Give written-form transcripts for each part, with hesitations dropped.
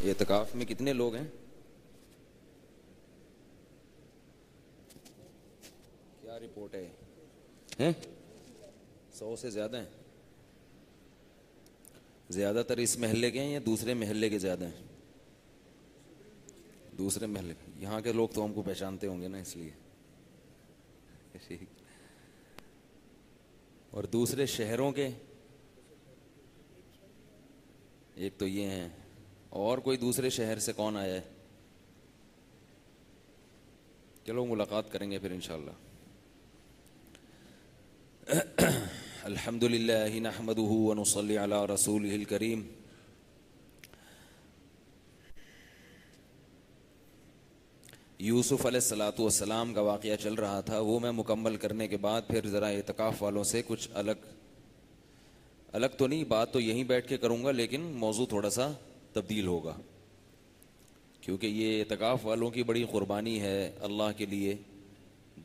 اعتکاف میں کتنے لوگ ہیں؟ کیا رپورٹ ہے؟ 100 سے زیادہ ہیں؟ زیادہ تر اس محلے کے ہیں یا دوسرے محلے کے زیادہ ہیں؟ دوسرے محلے کے. یہاں کے لوگ تو ہم کو پہچانتے ہوں گے نا، اس لیے. اور دوسرے شہروں کے ایک تو یہ ہیں. اور کوئی دوسرے شہر سے کون آیا ہے؟ چلو ملاقات کریں گے پھر انشاءاللہ. الحمد للہ نحمده ونصلی علی رسولہ الکریم. یوسف علیہ السلام کا واقعہ چل رہا تھا، وہ میں مکمل کرنے کے بعد پھر ذرا اعتکاف والوں سے کچھ الگ تو نہیں، بات تو یہیں بیٹھ کے کروں گا، لیکن موضوع تھوڑا سا تبدیل ہوگا، کیونکہ یہ اعتکاف والوں کی بڑی قربانی ہے اللہ کے لیے.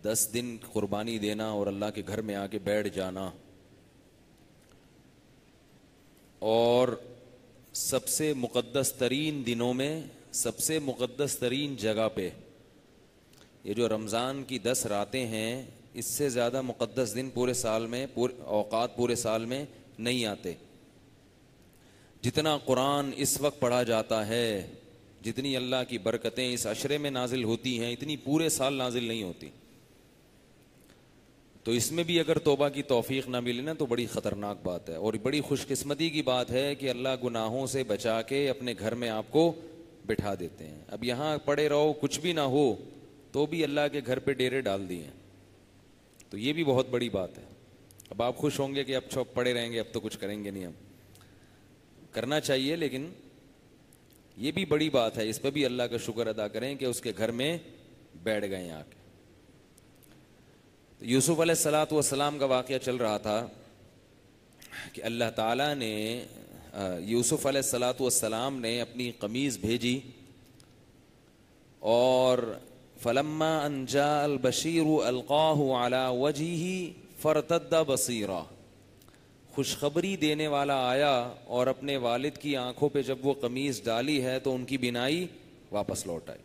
10 دن قربانی دینا اور اللہ کے گھر میں آ کے بیٹھ جانا، اور سب سے مقدس ترین دنوں میں سب سے مقدس ترین جگہ پہ. یہ جو رمضان کی 10 راتیں ہیں، اس سے زیادہ مقدس دن پورے سال میں، اوقات پورے سال میں نہیں آتے. جتنا قرآن اس وقت پڑھا جاتا ہے، جتنی اللہ کی برکتیں اس عشرے میں نازل ہوتی ہیں، اتنی پورے سال نازل نہیں ہوتی. تو اس میں بھی اگر توبہ کی توفیق نہ ملے نا تو بڑی خطرناک بات ہے، اور بڑی خوش قسمتی کی بات ہے کہ اللہ گناہوں سے بچا کے اپنے گھر میں آپ کو بٹھا دیتے ہیں. اب یہاں پڑے رہو کچھ بھی نہ ہو تو بھی اللہ کے گھر پہ ڈیرے ڈال دیے ہیں، تو یہ بھی بہت بڑی بات ہے. اب آپ خوش ہوں گے کہ اب چھوپ پڑے رہیں گے، اب تو کچھ کریں گے نہیں. ہم کرنا چاہیے، لیکن یہ بھی بڑی بات ہے، اس پہ بھی اللہ کا شکر ادا کریں کہ اس کے گھر میں بیٹھ گئے آ کے. یوسف علیہ السلام کا واقعہ چل رہا تھا کہ اللہ تعالیٰ نے یوسف علیہ السلام نے اپنی قمیض بھیجی، اور فلما ان جاء البشیر القاہ علی وجہہ فارتد بصیرا. خوشخبری دینے والا آیا اور اپنے والد کی آنکھوں پہ جب وہ قمیض ڈالی ہے تو ان کی بینائی واپس لوٹ آئی.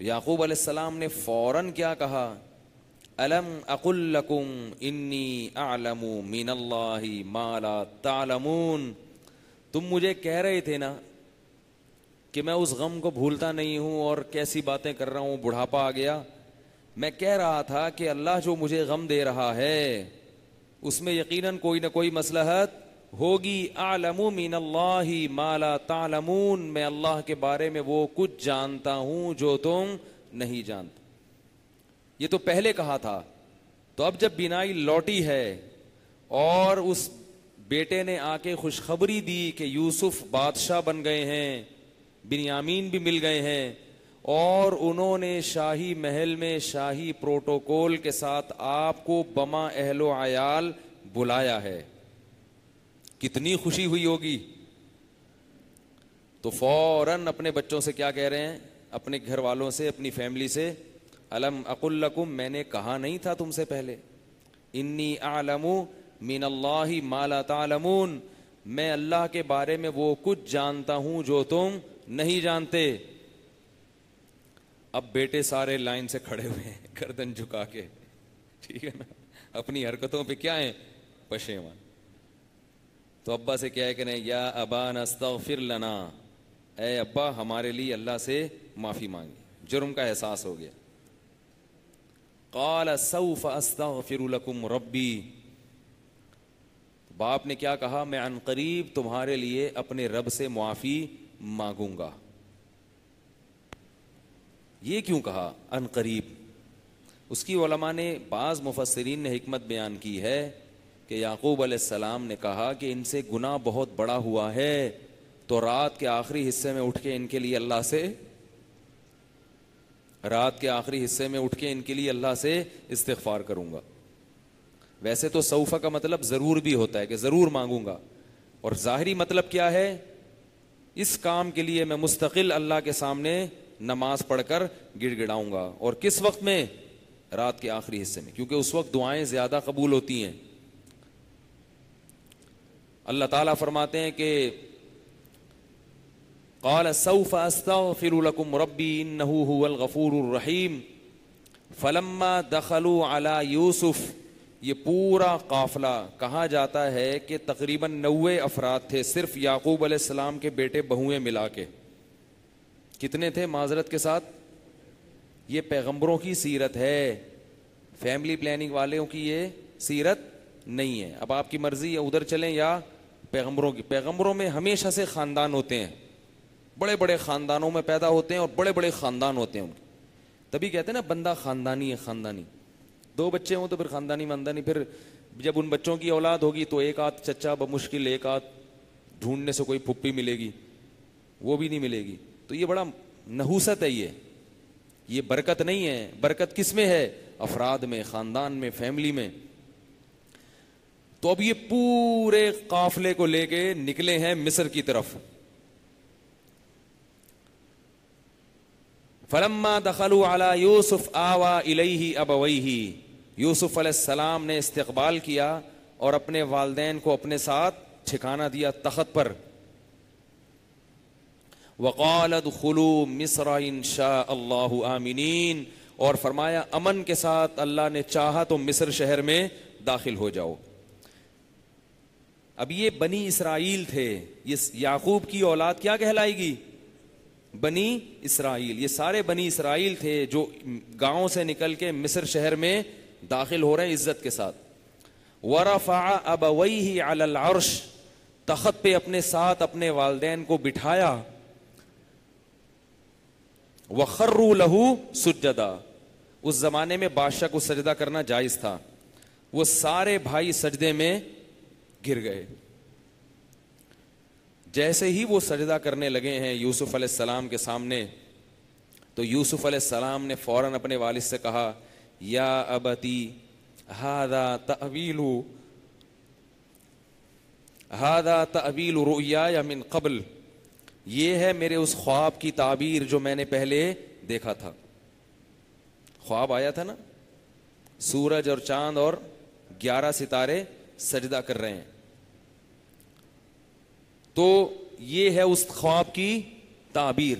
یعقوب علیہ السلام نے فوراً کیا کہا؟ الم اقل لکم انی اعلم من اللہ ما لا تعلمون. تم مجھے کہہ رہے تھے نا کہ میں اس غم کو بھولتا نہیں ہوں، اور کیسی باتیں کر رہا ہوں، بڑھاپا آ گیا. میں کہہ رہا تھا کہ اللہ جو مجھے غم دے رہا ہے اس میں یقیناً کوئی نہ کوئی مصلحت ہوگی. اعلم من اللہ ما لا تعلمون. میں اللہ کے بارے میں وہ کچھ جانتا ہوں جو تم نہیں جانتے. یہ تو پہلے کہا تھا. تو اب جب بینائی لوٹی ہے اور اس بیٹے نے آ کے خوشخبری دی کہ یوسف بادشاہ بن گئے ہیں، بنیامین بھی مل گئے ہیں، اور انہوں نے شاہی محل میں شاہی پروٹوکول کے ساتھ آپ کو بما اہل و عیال بلایا ہے، کتنی خوشی ہوئی ہوگی. تو فوراً اپنے بچوں سے کیا کہہ رہے ہیں؟ اپنے گھر والوں سے، اپنی فیملی سے، الم اقل لکم، میں نے کہا نہیں تھا تم سے پہلے، انی اعلم من اللہ ما لا تعلمون، میں اللہ کے بارے میں وہ کچھ جانتا ہوں جو تم نہیں جانتے. اب بیٹے سارے لائن سے کھڑے ہوئے ہیں گردن جھکا کے، ٹھیک ہے نا، اپنی حرکتوں پہ کیا ہیں؟ پشیمان. تو ابا سے کیا ہے کہ نہیں، یا ابانا استغفر لنا، اے ابا ہمارے لیے اللہ سے معافی مانگی، جرم کا احساس ہو گیا. قال سوف استغفر لکم ربی. باپ نے کیا کہا؟ میں عن قریب تمہارے لیے اپنے رب سے معافی مانگوں گا. یہ کیوں کہا عن قریب؟ اس کی علماء نے، بعض مفسرین نے حکمت بیان کی ہے کہ یعقوب علیہ السلام نے کہا کہ ان سے گناہ بہت بڑا ہوا ہے، تو رات کے آخری حصے میں اٹھ کے ان کے لیے اللہ سے اللہ سے استغفار کروں گا. ویسے تو سوفا کا مطلب ضرور بھی ہوتا ہے کہ ضرور مانگوں گا، اور ظاہری مطلب کیا ہے؟ اس کام کے لیے میں مستقل اللہ کے سامنے نماز پڑھ کر گڑ گڑاؤں گا. اور کس وقت میں؟ رات کے آخری حصے میں، کیونکہ اس وقت دعائیں زیادہ قبول ہوتی ہیں. اللہ تعالیٰ فرماتے ہیں کہ قال سوف استغفر لكم ربی انه هو الغفور الرحیم فلما دخلوا على یوسف. یہ پورا قافلہ کہا جاتا ہے کہ تقریباً 90 افراد تھے صرف یعقوب علیہ السلام کے بیٹے بہویں ملا کے. کتنے تھے معذرت کے ساتھ؟ یہ پیغمبروں کی سیرت ہے, فیملی پلاننگ والوں کی یہ سیرت نہیں ہے. اب آپ کی مرضی ہے ادھر چلیں یا پیغمبروں کی. پیغمبروں میں ہمیشہ سے خاندان ہوتے ہیں, بڑے بڑے خاندانوں میں پیدا ہوتے ہیں اور بڑے بڑے خاندان ہوتے ہیں ان کے. تبھی کہتے ہیں نا بندہ خاندانی ہے. خاندانی 2 بچے ہوں تو پھر خاندانی ماندانی, پھر جب ان بچوں کی اولاد ہوگی تو ایک آدھ چچا بمشکل, ایک آدھ ڈھونڈنے سے کوئی پھپھی ملے گی, وہ بھی نہیں ملے گی. تو یہ بڑا نحوست ہے, یہ برکت نہیں ہے. برکت کس میں ہے؟ افراد میں, خاندان میں, فیملی میں. تو اب یہ پورے قافلے کو لے کے نکلے ہیں مصر کی طرف. فلما دخلوا على یوسف آوى الیہ ابویہ. یوسف علیہ السلام نے استقبال کیا اور اپنے والدین کو اپنے ساتھ ٹھکانہ دیا تخت پر. وقال ادخلوا مصر ان شاء اللہ آمنین, اور فرمایا امن کے ساتھ اللہ نے چاہا تو مصر شہر میں داخل ہو جاؤ. اب یہ بنی اسرائیل تھے, یہ یعقوب کی اولاد کیا کہلائے گی؟ بنی اسرائیل. یہ سارے بنی اسرائیل تھے جو گاؤں سے نکل کے مصر شہر میں داخل ہو رہے ہیں عزت کے ساتھ. ورفع ابویہ علی العرش, تخت پہ اپنے ساتھ اپنے والدین کو بٹھایا. وخروا لہ سجدا, اس زمانے میں بادشاہ کو سجدہ کرنا جائز تھا. وہ سارے بھائی سجدے میں گر گئے. جیسے ہی وہ سجدہ کرنے لگے ہیں یوسف علیہ السلام کے سامنے, تو یوسف علیہ السلام نے فوراً اپنے والد سے کہا یا ابتی ھذا تأویل رؤیای من قبل, یہ ہے میرے اس خواب کی تعبیر جو میں نے پہلے دیکھا تھا. خواب آیا تھا نا, سورج اور چاند اور 11 ستارے سجدہ کر رہے ہیں, تو یہ ہے اس خواب کی تعبیر.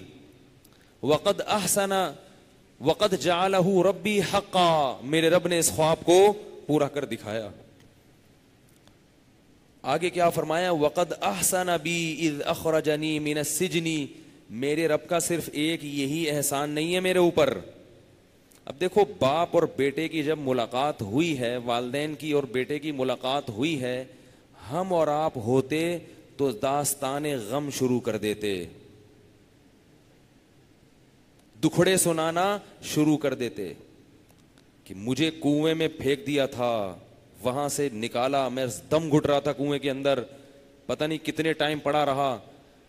وقد احسن وقد جعلہ ربی حقا, میرے رب نے اس خواب کو پورا کر دکھایا. آگے کیا فرمایا؟ وقد احسن بی اذ اخرجنی من السجن, میرے رب کا صرف ایک یہی احسان نہیں ہے میرے اوپر. اب دیکھو باپ اور بیٹے کی جب ملاقات ہوئی ہے, والدین کی اور بیٹے کی ملاقات ہوئی ہے, ہم اور آپ ہوتے تو داستان غم شروع کر دیتے, دکھڑے سنانا شروع کر دیتے کہ مجھے کنویں میں پھینک دیا تھا, وہاں سے نکالا, میں دم گھٹ رہا تھا کنویں کے اندر, پتہ نہیں کتنے ٹائم پڑا رہا,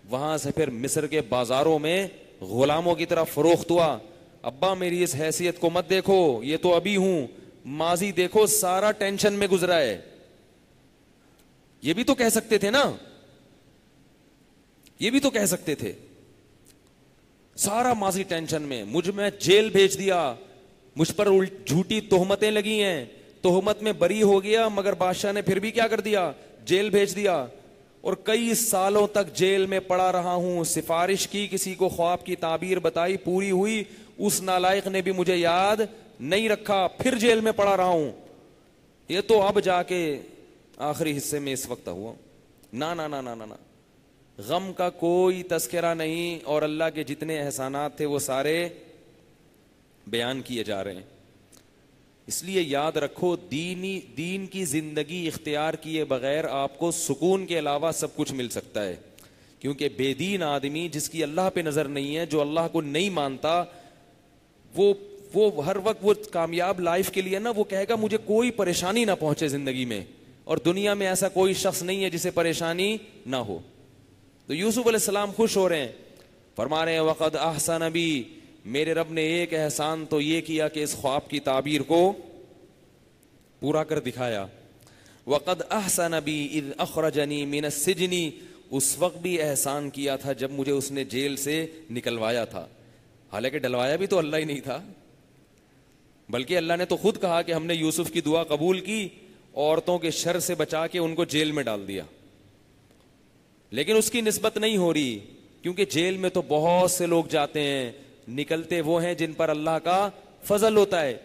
وہاں سے پھر مصر کے بازاروں میں غلاموں کی طرح فروخت ہوا. ابا میری اس حیثیت کو مت دیکھو, یہ تو ابھی ہوں, ماضی دیکھو سارا ٹینشن میں گزرا ہے. یہ بھی تو کہہ سکتے تھے نا, یہ بھی تو کہہ سکتے تھے, سارا ماضی ٹینشن میں, مجھ میں جیل بھیج دیا, مجھ پر جھوٹی تہمتیں لگی ہیں, تہمت میں بری ہو گیا, مگر بادشاہ نے پھر بھی کیا کر دیا؟ جیل بھیج دیا, اور کئی سالوں تک جیل میں پڑا رہا ہوں. سفارش کی, کسی کو خواب کی تعبیر بتائی, پوری ہوئی, اس نالائق نے بھی مجھے یاد نہیں رکھا, پھر جیل میں پڑا رہا ہوں. یہ تو اب جا کے آخری حصے میں اس وقت ہوا. نا نا نا نا نا, غم کا کوئی تذکرہ نہیں, اور اللہ کے جتنے احسانات تھے وہ سارے بیان کیے جا رہے ہیں. اس لیے یاد رکھو, دین کی زندگی اختیار کیے بغیر آپ کو سکون کے علاوہ سب کچھ مل سکتا ہے. کیونکہ بے دین آدمی جس کی اللہ پہ نظر نہیں ہے, جو اللہ کو نہیں مانتا, وہ ہر وقت وہ کامیاب لائف کے لیے نا وہ کہے گا مجھے کوئی پریشانی نہ پہنچے زندگی میں, اور دنیا میں ایسا کوئی شخص نہیں ہے جسے پریشانی نہ ہو. تو یوسف علیہ السلام خوش ہو رہے ہیں, فرما رہے ہیں وقد احسن بی, میرے رب نے ایک احسان تو یہ کیا کہ اس خواب کی تعبیر کو پورا کر دکھایا. وقد احسن بی اذ اخرجنی من السجن, اس وقت بھی احسان کیا تھا جب مجھے اس نے جیل سے نکلوایا تھا. حالانکہ ڈلوایا بھی تو اللہ ہی نہیں تھا, بلکہ اللہ نے تو خود کہا کہ ہم نے یوسف کی دعا قبول کی, عورتوں کے شر سے بچا کے ان کو جیل میں ڈال دیا. لیکن اس کی نسبت نہیں ہو رہی, کیونکہ جیل میں تو بہت سے لوگ جاتے ہیں, نکلتے وہ ہیں جن پر اللہ کا فضل ہوتا ہے.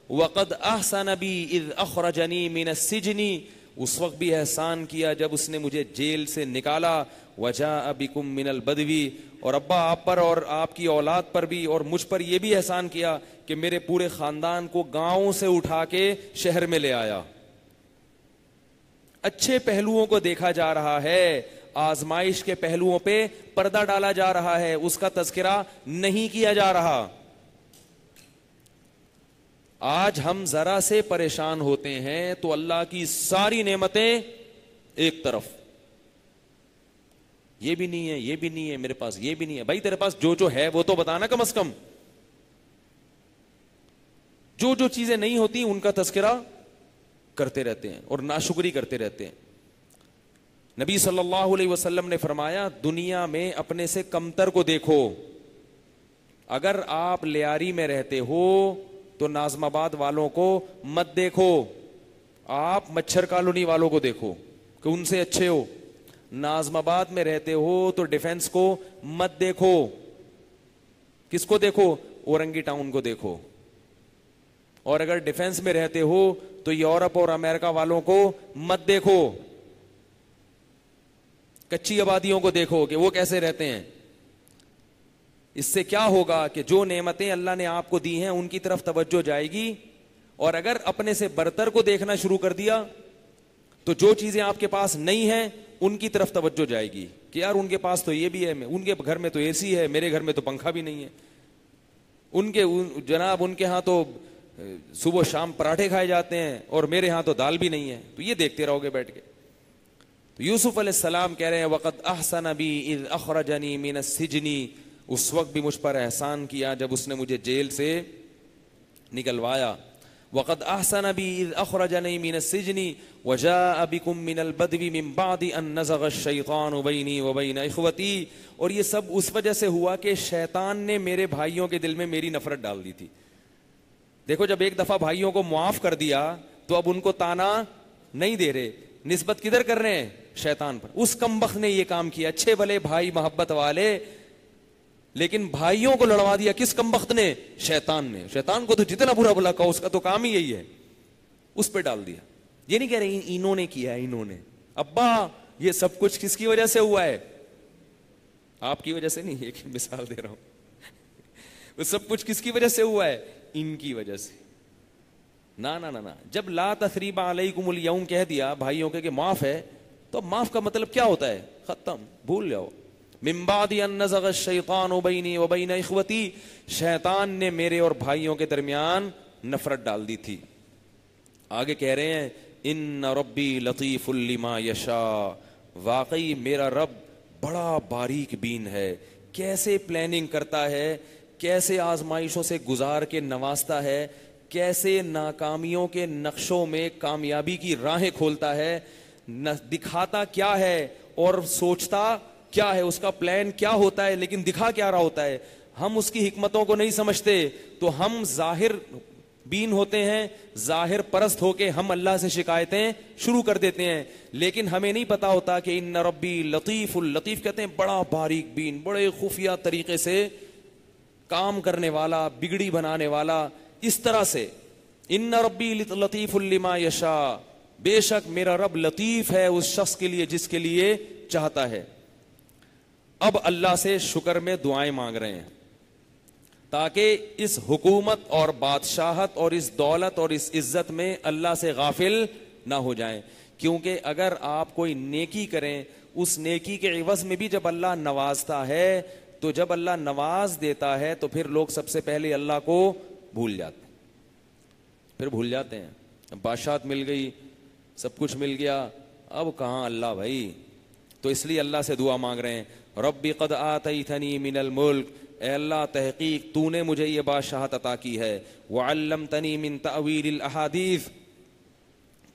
وَقَدْ أَحْسَنَ بِي إِذْ أَخْرَجَنِي مِنَ السِّجْنِ, اس وقت بھی احسان کیا جب اس نے مجھے جیل سے نکالا. وَجَاءَ بِكُم مِّنَ الْبَدْوِ, اور ابا آپ پر اور آپ کی اولاد پر بھی اور مجھ پر یہ بھی احسان کیا کہ میرے پورے خاندان کو گاؤں سے اٹھا کے شہر میں لے آیا. اچھے پہلوؤں کو دیکھا جا رہا ہے, آزمائش کے پہلوؤں پہ پردہ ڈالا جا رہا ہے, اس کا تذکرہ نہیں کیا جا رہا. آج ہم ذرا سے پریشان ہوتے ہیں تو اللہ کی ساری نعمتیں ایک طرف, یہ بھی نہیں ہے, یہ بھی نہیں ہے, میرے پاس یہ بھی نہیں ہے. بھائی تیرے پاس جو ہے وہ تو بتانا کم از کم. جو چیزیں نہیں ہوتی ان کا تذکرہ کرتے رہتے ہیں اور ناشکری کرتے رہتے ہیں. نبی صلی اللہ علیہ وسلم نے فرمایا, دنیا میں اپنے سے کمتر کو دیکھو. اگر آپ لیاری میں رہتے ہو تو ناظم آباد والوں کو مت دیکھو, آپ مچھر کالونی والوں کو دیکھو کہ ان سے اچھے ہو. ناظم آباد میں رہتے ہو تو ڈیفنس کو مت دیکھو. کس کو دیکھو؟ اورنگی ٹاؤن کو دیکھو. اور اگر ڈیفنس میں رہتے ہو تو یورپ اور امریکہ والوں کو مت دیکھو, کچی آبادیوں کو دیکھو کہ وہ کیسے رہتے ہیں. اس سے کیا ہوگا کہ جو نعمتیں اللہ نے آپ کو دی ہیں ان کی طرف توجہ جائے گی, اور اگر اپنے سے برتر کو دیکھنا شروع کر دیا تو جو چیزیں آپ کے پاس نہیں ہیں ان کی طرف توجہ جائے گی کہ یار ان کے پاس تو یہ بھی ہے, ان کے گھر میں تو اے سی ہے, میرے گھر میں تو پنکھا بھی نہیں ہے, ان کے ہاں تو صبح شام پراٹھے کھائے جاتے ہیں اور میرے ہاں تو دال بھی نہیں ہے. تو یہ دیکھتے رہو گے بیٹھ کے. تو یوسف علیہ السلام کہہ رہے ہیں وَقَدْ أَحْسَنَ بِي إِذْ أَخْرَجَنِي مِنَ السِّجْنِ, اس وقت بھی مجھ پر احسان کیا جب اس نے مجھے جیل سے نکلوایا. وَقَدْ أَحْسَنَ بِي إِذْ أَخْرَجَنِي مِنَ السِّجْنِ وَجَاءَ بِكُم مِّنَ الْبَدْوِ مِن بَعْدِ أَن نَزَغَ الشَّيْطَانُ بَيْنِي وَبَيْنَ إِخْوَتِي, اور یہ سب اس وجہ سے ہوا کہ شیطان نے میرے بھائیوں کے دل میں میری نفرت ڈال دی تھی. دیکھو جب ایک دفعہ بھائیوں کو معاف کر دیا تو اب ان کو تانا نہیں دے رہے, نسبت کدھر کر رہے ہیں؟ شیطان پر. اس کمبخت نے یہ کام کیا, اچھے بھلے بھائی محبت والے, لیکن بھائیوں کو لڑوا دیا. کس کمبخت نے؟ شیطان نے. شیطان کو تو جتنا برا بلا کہو اس کا تو کام ہی یہی ہے, اس پہ ڈال دیا. یہ نہیں کہہ رہے انہوں نے کیا ہے, انہوں نے. ابا یہ سب کچھ کس کی وجہ سے ہوا ہے؟ آپ کی وجہ سے نہیں, ایک مثال دے رہا ہوں. وہ سب کچھ کس کی وجہ سے ہوا ہے؟ ان کی وجہ سے. نا نا نا نا, جب لا تثریب علیکم اليوم کہہ دیا بھائیوں کے کہ معاف ہے, تو معاف کا مطلب کیا ہوتا ہے؟ ختم, بھول جاؤ. من بعد ان نزغ الشیطان بینی وبین اخوتی, شیطان نے میرے اور بھائیوں کے درمیان نفرت ڈال دی تھی. آگے کہہ رہے ہیں ان ربی لطیف لما یشاء, واقعی میرا رب بڑا باریک بین ہے, کیسے پلاننگ کرتا ہے, کیسے آزمائشوں سے گزار کے نوازتا ہے, کیسے ناکامیوں کے نقشوں میں کامیابی کی راہیں کھولتا ہے, دکھاتا کیا ہے اور سوچتا کیا ہے, اس کا پلان کیا ہوتا ہے لیکن دکھا کیا رہا ہوتا ہے. ہم اس کی حکمتوں کو نہیں سمجھتے تو ہم ظاہر بین ہوتے ہیں, ظاہر پرست ہو کے ہم اللہ سے شکایتیں شروع کر دیتے ہیں, لیکن ہمیں نہیں پتا ہوتا کہ ان ربی لطیف, اللطیف کہتے ہیں بڑا باریک بین, بڑے خفیہ طریقے سے کام کرنے والا, بگڑی بنانے والا. اس طرح سے ان ربی لطیف لما یشاء, بے شک میرا رب لطیف ہے اس شخص کے لیے جس کے لیے چاہتا ہے. اب اللہ سے شکر میں دعائیں مانگ رہے ہیں تاکہ اس حکومت اور بادشاہت اور اس دولت اور اس عزت میں اللہ سے غافل نہ ہو جائیں, کیونکہ اگر آپ کوئی نیکی کریں اس نیکی کے عوض میں بھی جب اللہ نوازتا ہے تو جب اللہ نواز دیتا ہے تو پھر لوگ سب سے پہلے اللہ کو بھول جاتے ہیں, پھر بھول جاتے ہیں. بادشاہت مل گئی, سب کچھ مل گیا, اب کہاں اللہ بھائی. تو اس لیے اللہ سے دعا مانگ رہے ہیں ربی قد آتیتنی من الملک, اے اللہ تحقیق تو نے مجھے یہ بادشاہت عطا کی ہے, وعلمتنی من تأویل الاحادیث,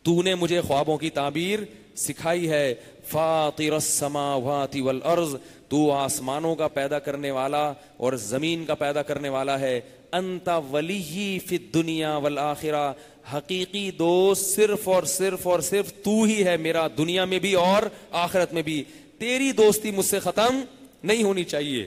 تو نے مجھے خوابوں کی تعبیر سکھائی ہے, فاطر السماوات والارض, تو آسمانوں کا پیدا کرنے والا اور زمین کا پیدا کرنے والا ہے, انت ولی فی الدنیا والآخرہ, حقیقی دوست صرف اور صرف اور صرف تو ہی ہے میرا, دنیا میں بھی اور آخرت میں بھی. تیری دوستی مجھ سے ختم نہیں ہونی چاہیے.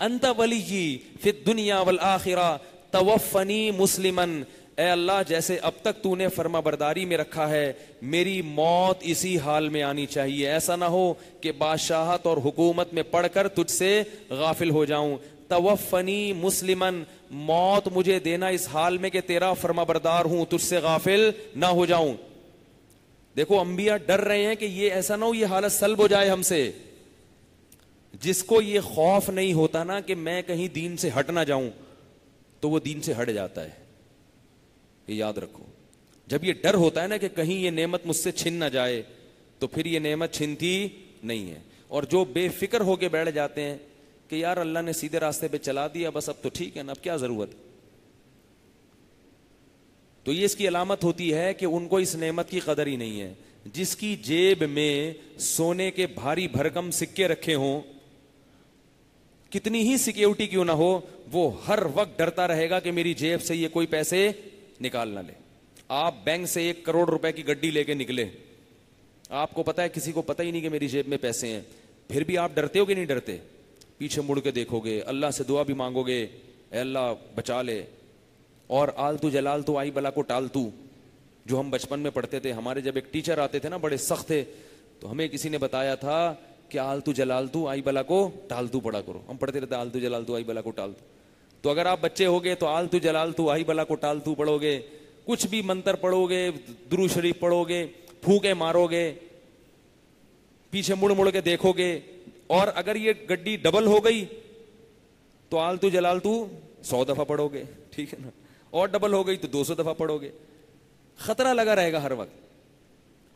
انت ولی فی الدنیا والآخرہ توفنی مسلمن، اے اللہ جیسے اب تک تو نے فرما برداری میں رکھا ہے میری موت اسی حال میں آنی چاہیے. ایسا نہ ہو کہ بادشاہت اور حکومت میں پڑھ کر تجھ سے غافل ہو جاؤں. توفنی مسلمن، موت مجھے دینا اس حال میں کہ تیرا فرما بردار ہوں، تجھ سے غافل نہ ہو جاؤں. دیکھو انبیاء ڈر رہے ہیں کہ یہ ایسا نہ ہو یہ حالت سلب ہو جائے ہم سے. جس کو یہ خوف نہیں ہوتا نا کہ میں کہیں دین سے ہٹ نہ جاؤں تو وہ دین سے ہٹ جاتا ہے. یہ یاد رکھو. جب یہ ڈر ہوتا ہے نا کہ کہیں یہ نعمت مجھ سے چھن نہ جائے تو پھر یہ نعمت چھنتی نہیں ہے. اور جو بے فکر ہو کے بیٹھ جاتے ہیں کہ یار اللہ نے سیدھے راستے پہ چلا دیا بس اب تو ٹھیک ہے نا، اب کیا ضرورت، تو یہ اس کی علامت ہوتی ہے کہ ان کو اس نعمت کی قدر ہی نہیں ہے. جس کی جیب میں سونے کے بھاری بھرکم سکے رکھے ہوں، کتنی ہی سیکیورٹی کیوں نہ ہو، وہ ہر وقت ڈرتا رہے گا کہ میری جیب سے یہ کوئی پیسے نکال نہ لے. آپ بینک سے 1 کروڑ روپے کی گڈی لے کے نکلے، آپ کو پتا ہے کسی کو پتہ ہی نہیں کہ میری جیب میں پیسے ہیں، پھر بھی آپ ڈرتے ہو کہ نہیں ڈرتے؟ پیچھے مڑ کے دیکھو گے، اللہ سے دعا بھی مانگو گے اے اللہ بچا لے. اور آلتو جلالتو آئی بلا کو ٹالتو جو ہم بچپن میں پڑھتے تھے. ہمارے جب ایک ٹیچر آتے تھے نا بڑے سخت تھے، تو ہمیں کسی نے بتایا تھا کہ آلتو جلالتو آئی بلا کو ٹالتو پڑھا کرو. ہم پڑھتے رہتے آلتو جلالتو آئی بلا کو ٹالتو. تو اگر آپ بچے ہوگے تو آلتو جلالتو آئی بلا کو ٹالتو پڑھو گے، کچھ بھی منتر پڑھو گے، درود شریف پڑھو گے، پھونکے مارو گے، پیچھے مڑ مڑ کے دیکھو گے. اور اگر یہ گڈی ڈبل ہو گئی تو آلتو جلالتو 100 دفعہ پڑھو گے، ٹھیک ہے نا، اور ڈبل ہو گئی تو 200 دفعہ پڑھو گے. خطرہ لگا رہے گا ہر وقت،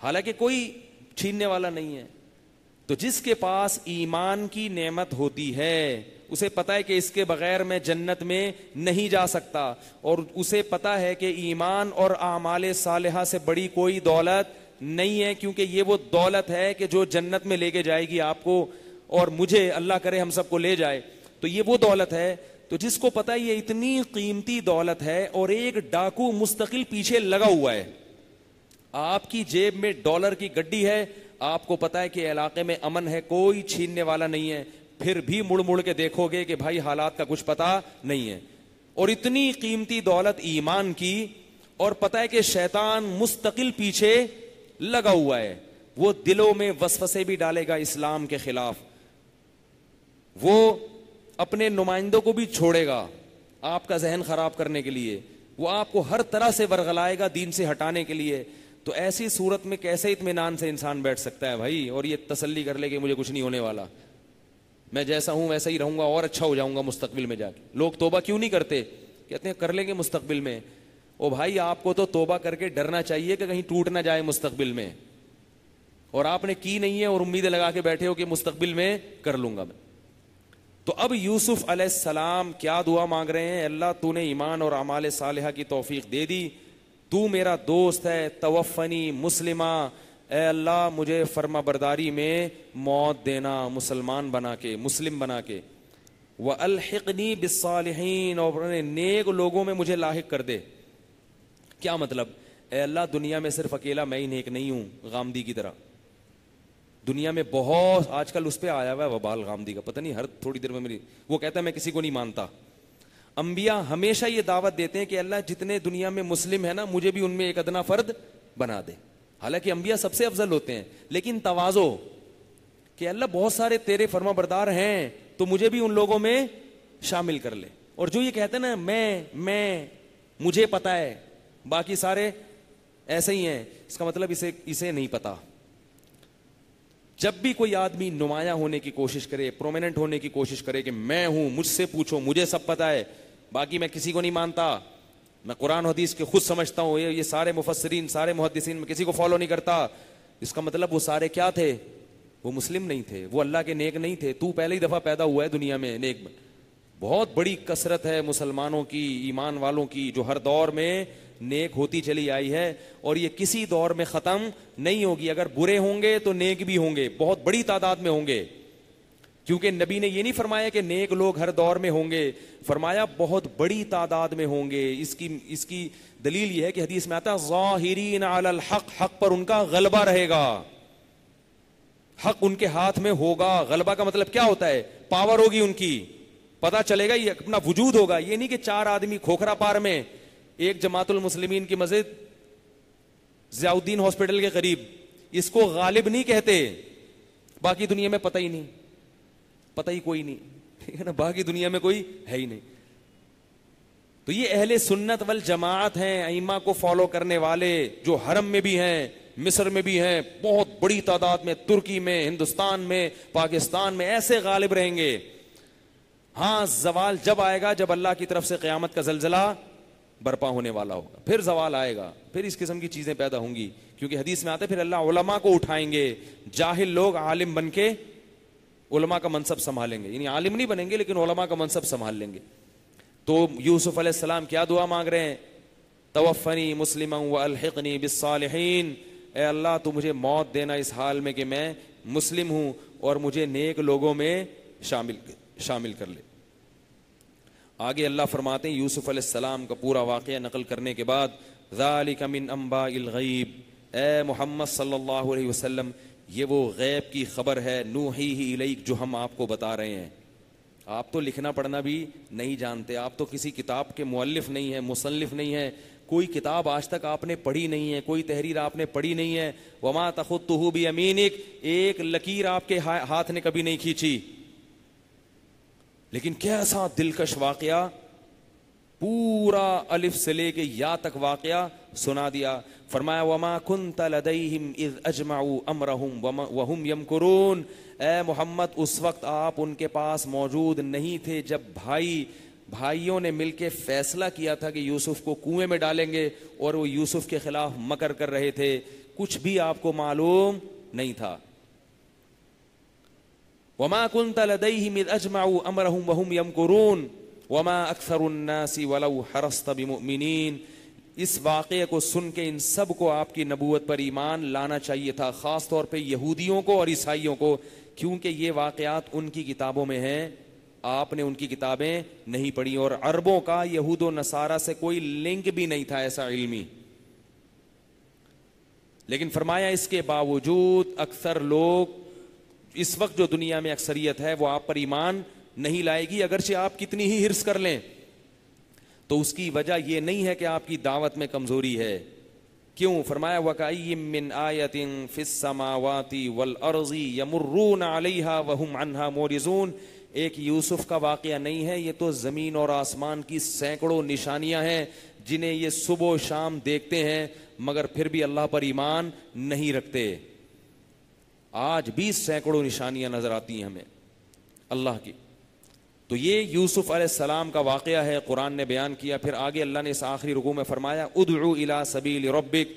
حالانکہ کوئی چھیننے والا نہیں ہے. تو جس کے پاس ایمان کی نعمت ہوتی ہے اسے پتا ہے کہ اس کے بغیر میں جنت میں نہیں جا سکتا، اور اسے پتا ہے کہ ایمان اور اعمال صالحہ سے بڑی کوئی دولت نہیں ہے، کیونکہ یہ وہ دولت ہے کہ جو جنت میں لے کے جائے گی آپ کو اور مجھے، اللہ کرے ہم سب کو لے جائے. تو یہ وہ دولت ہے. تو جس کو پتا ہے یہ اتنی قیمتی دولت ہے اور ایک ڈاکو مستقل پیچھے لگا ہوا ہے، آپ کی جیب میں ڈالر کی گڈی ہے، آپ کو پتا ہے کہ علاقے میں امن ہے، کوئی چھیننے والا نہیں ہے، پھر بھی مڑ مڑ کے دیکھو گے کہ بھائی حالات کا کچھ پتا نہیں ہے. اور اتنی قیمتی دولت ایمان کی، اور پتا ہے کہ شیطان مستقل پیچھے لگا ہوا ہے، وہ دلوں میں وسوسے بھی ڈالے گا اسلام کے خلاف، وہ اپنے نمائندوں کو بھی چھوڑے گا آپ کا ذہن خراب کرنے کے لیے، وہ آپ کو ہر طرح سے ورغلائے گا دین سے ہٹانے کے لیے. تو ایسی صورت میں کیسے اطمینان سے انسان بیٹھ سکتا ہے بھائی، اور یہ تسلی کر لے کہ مجھے کچھ نہیں ہونے والا، میں جیسا ہوں ویسا ہی رہوں گا اور اچھا ہو جاؤں گا مستقبل میں جا کے. لوگ توبہ کیوں نہیں کرتے؟ کہتے ہیں کر لیں گے مستقبل میں. او بھائی آپ کو تو توبہ کر کے ڈرنا چاہیے کہ کہیں ٹوٹ نہ جائے مستقبل میں، اور آپ نے کی نہیں ہے اور امیدیں لگا کے بیٹھے ہو کہ مستقبل میں کر لوں گا میں. تو اب یوسف علیہ السلام کیا دعا مانگ رہے ہیں؟ اللہ تو نے ایمان اور اعمال صالحہ کی توفیق دے دی، تو میرا دوست ہے، توفنی مسلمہ، اے اللہ مجھے فرما برداری میں موت دینا، مسلمان بنا کے، مسلم بنا کے. وَأَلْحِقْنِي بِالصَّالِحِينَ، اور نیک لوگوں میں مجھے لاحق کر دے. کیا مطلب؟ اے اللہ دنیا میں صرف اکیلا میں ہی نیک نہیں ہوں غامدی کی طرح، دنیا میں بہت، آج کل اس پہ آیا ہوا ہے وبال غامدی کا، پتہ نہیں ہر تھوڑی دیر میں میری، وہ کہتا ہے میں کسی کو نہیں مانتا. انبیاء ہمیشہ یہ دعوت دیتے ہیں کہ اللہ جتنے دنیا میں مسلم ہے نا مجھے بھی ان میں ایک ادنا فرد بنا دے. حالانکہ انبیاء سب سے افضل ہوتے ہیں، لیکن تواضع کہ اللہ بہت سارے تیرے فرما بردار ہیں تو مجھے بھی ان لوگوں میں شامل کر لے. اور جو یہ کہتے ہیں نا میں مجھے پتا ہے باقی سارے ایسے ہی ہیں، اس کا مطلب اسے نہیں پتا. جب بھی کوئی آدمی نمایاں ہونے کی کوشش کرے، پرومیننٹ ہونے کی کوشش کرے کہ میں ہوں، مجھ سے پوچھو، مجھے سب پتا ہے، باقی میں کسی کو نہیں مانتا، میں قرآن حدیث کے خود سمجھتا ہوں، یہ سارے مفسرین سارے محدثین میں کسی کو فالو نہیں کرتا، اس کا مطلب وہ سارے کیا تھے؟ وہ مسلم نہیں تھے، وہ اللہ کے نیک نہیں تھے. تو پہلی دفعہ پیدا ہوا ہے دنیا میں نیک. بہت بڑی کثرت ہے مسلمانوں کی، ایمان والوں کی، جو ہر دور میں نیک ہوتی چلی آئی ہے، اور یہ کسی دور میں ختم نہیں ہوگی. اگر برے ہوں گے تو نیک بھی ہوں گے، بہت بڑی تعداد میں ہوں گے، کیونکہ نبی نے یہ نہیں فرمایا کہ نیک لوگ ہر دور میں ہوں گے، فرمایا بہت بڑی تعداد میں ہوں گے. اس کی دلیل یہ ہے کہ حدیث میں آتا ہے ظاہرین علی الحق، حق پر ان کا غلبہ رہے گا. حق ان کے ہاتھ میں ہوگا. غلبہ کا مطلب کیا ہوتا ہے؟ پاور ہوگی ان کی, پتا چلے گا, یہ اپنا وجود ہوگا. یہ نہیں کہ 4 آدمی کھوکھرا پار میں ایک جماعت المسلمین کی مسجد ضیاء الدین ہاسپٹل کے قریب, اس کو غالب نہیں کہتے, باقی دنیا میں پتہ ہی نہیں, پتہ ہی کوئی نہیں, ٹھیک ہے نا, باقی دنیا میں کوئی ہے ہی نہیں. تو یہ اہل سنت والجماعت ہیں, ائمہ کو فالو کرنے والے, جو حرم میں بھی ہیں, مصر میں بھی ہیں, بہت بڑی تعداد میں, ترکی میں, ہندوستان میں, پاکستان میں, ایسے غالب رہیں گے. ہاں زوال جب آئے گا جب اللہ کی طرف سے قیامت کا زلزلہ برپا ہونے والا ہوگا, پھر زوال آئے گا, پھر اس قسم کی چیزیں پیدا ہوں گی. کیونکہ حدیث میں آتا ہے پھر اللہ علماء کو اٹھائیں گے, جاہل لوگ عالم بن کے علماء کا منصب سنبھالیں گے, یعنی عالم نہیں بنیں گے لیکن علماء کا منصب سنبھال لیں گے. تو یوسف علیہ السلام کیا دعا مانگ رہے ہیں؟ توفنی مسلما والحقنی بالصالحین, اے اللہ تو مجھے موت دینا اس حال میں کہ میں مسلم ہوں اور مجھے نیک لوگوں میں شامل کر لے. آگے اللہ فرماتے ہیں یوسف علیہ السلام کا پورا واقعہ نقل کرنے کے بعد, ذالک من انباء الغیب, اے محمد صلی اللہ علیہ وسلم یہ وہ غیب کی خبر ہے, نوحیہ الیک, جو ہم آپ کو بتا رہے ہیں. آپ تو لکھنا پڑھنا بھی نہیں جانتے, آپ تو کسی کتاب کے مؤلف نہیں ہیں, مصنف نہیں ہیں, کوئی کتاب آج تک آپ نے پڑھی نہیں ہے, کوئی تحریر آپ نے پڑھی نہیں ہے. وما تخطہ بیمینک, ایک لکیر آپ کے ہاتھ نے کبھی نہیں کھینچی. لیکن کیسا دلکش واقعہ, پورا الف سے لے کے یا تک واقعہ سنا دیا. فرمایا وما کنت لدیہم اذ اجمعوا امرہم وہم یمکرون, اے محمد اس وقت آپ ان کے پاس موجود نہیں تھے جب بھائیوں نے مل کے فیصلہ کیا تھا کہ یوسف کو کنویں میں ڈالیں گے, اور وہ یوسف کے خلاف مکر کر رہے تھے, کچھ بھی آپ کو معلوم نہیں تھا. وما كنت لديهم اذ اجمعوا امرهم وهم يمكرون وما اكثر الناس ولو حرصت بمؤمنين. اس واقعے کو سن کے ان سب کو آپ کی نبوت پر ایمان لانا چاہیے تھا, خاص طور پہ یہودیوں کو اور عیسائیوں کو, کیونکہ یہ واقعات ان کی کتابوں میں ہیں, آپ نے ان کی کتابیں نہیں پڑھی, اور عربوں کا یہود و نصارہ سے کوئی لنک بھی نہیں تھا ایسا علمی. لیکن فرمایا اس کے باوجود اکثر لوگ, اس وقت جو دنیا میں اکثریت ہے وہ آپ پر ایمان نہیں لائے گی, اگرچہ آپ کتنی ہی حرص کر لیں. تو اس کی وجہ یہ نہیں ہے کہ آپ کی دعوت میں کمزوری ہے. کیوں؟ فرمایا وَكَأَيٍّ مِّنْ آيَةٍ فِي السَّمَاوَاتِ وَالْأَرْضِ يَمُرُّونَ عَلَيْهَا وَهُمْ عَنْهَا مُعْرِضُونَ. ایک یوسف کا واقعہ نہیں ہے, یہ تو زمین اور آسمان کی سینکڑوں نشانیاں ہیں جنہیں یہ صبح و شام دیکھتے ہیں مگر پھر بھی اللہ پر ایمان نہیں رکھتے. آج بھی سینکڑوں نشانیاں نظر آتی ہیں ہمیں اللہ کی. تو یہ یوسف علیہ السلام کا واقعہ ہے, قرآن نے بیان کیا. پھر آگے اللہ نے اس آخری رکوع میں فرمایا ادعو الی سبیل ربک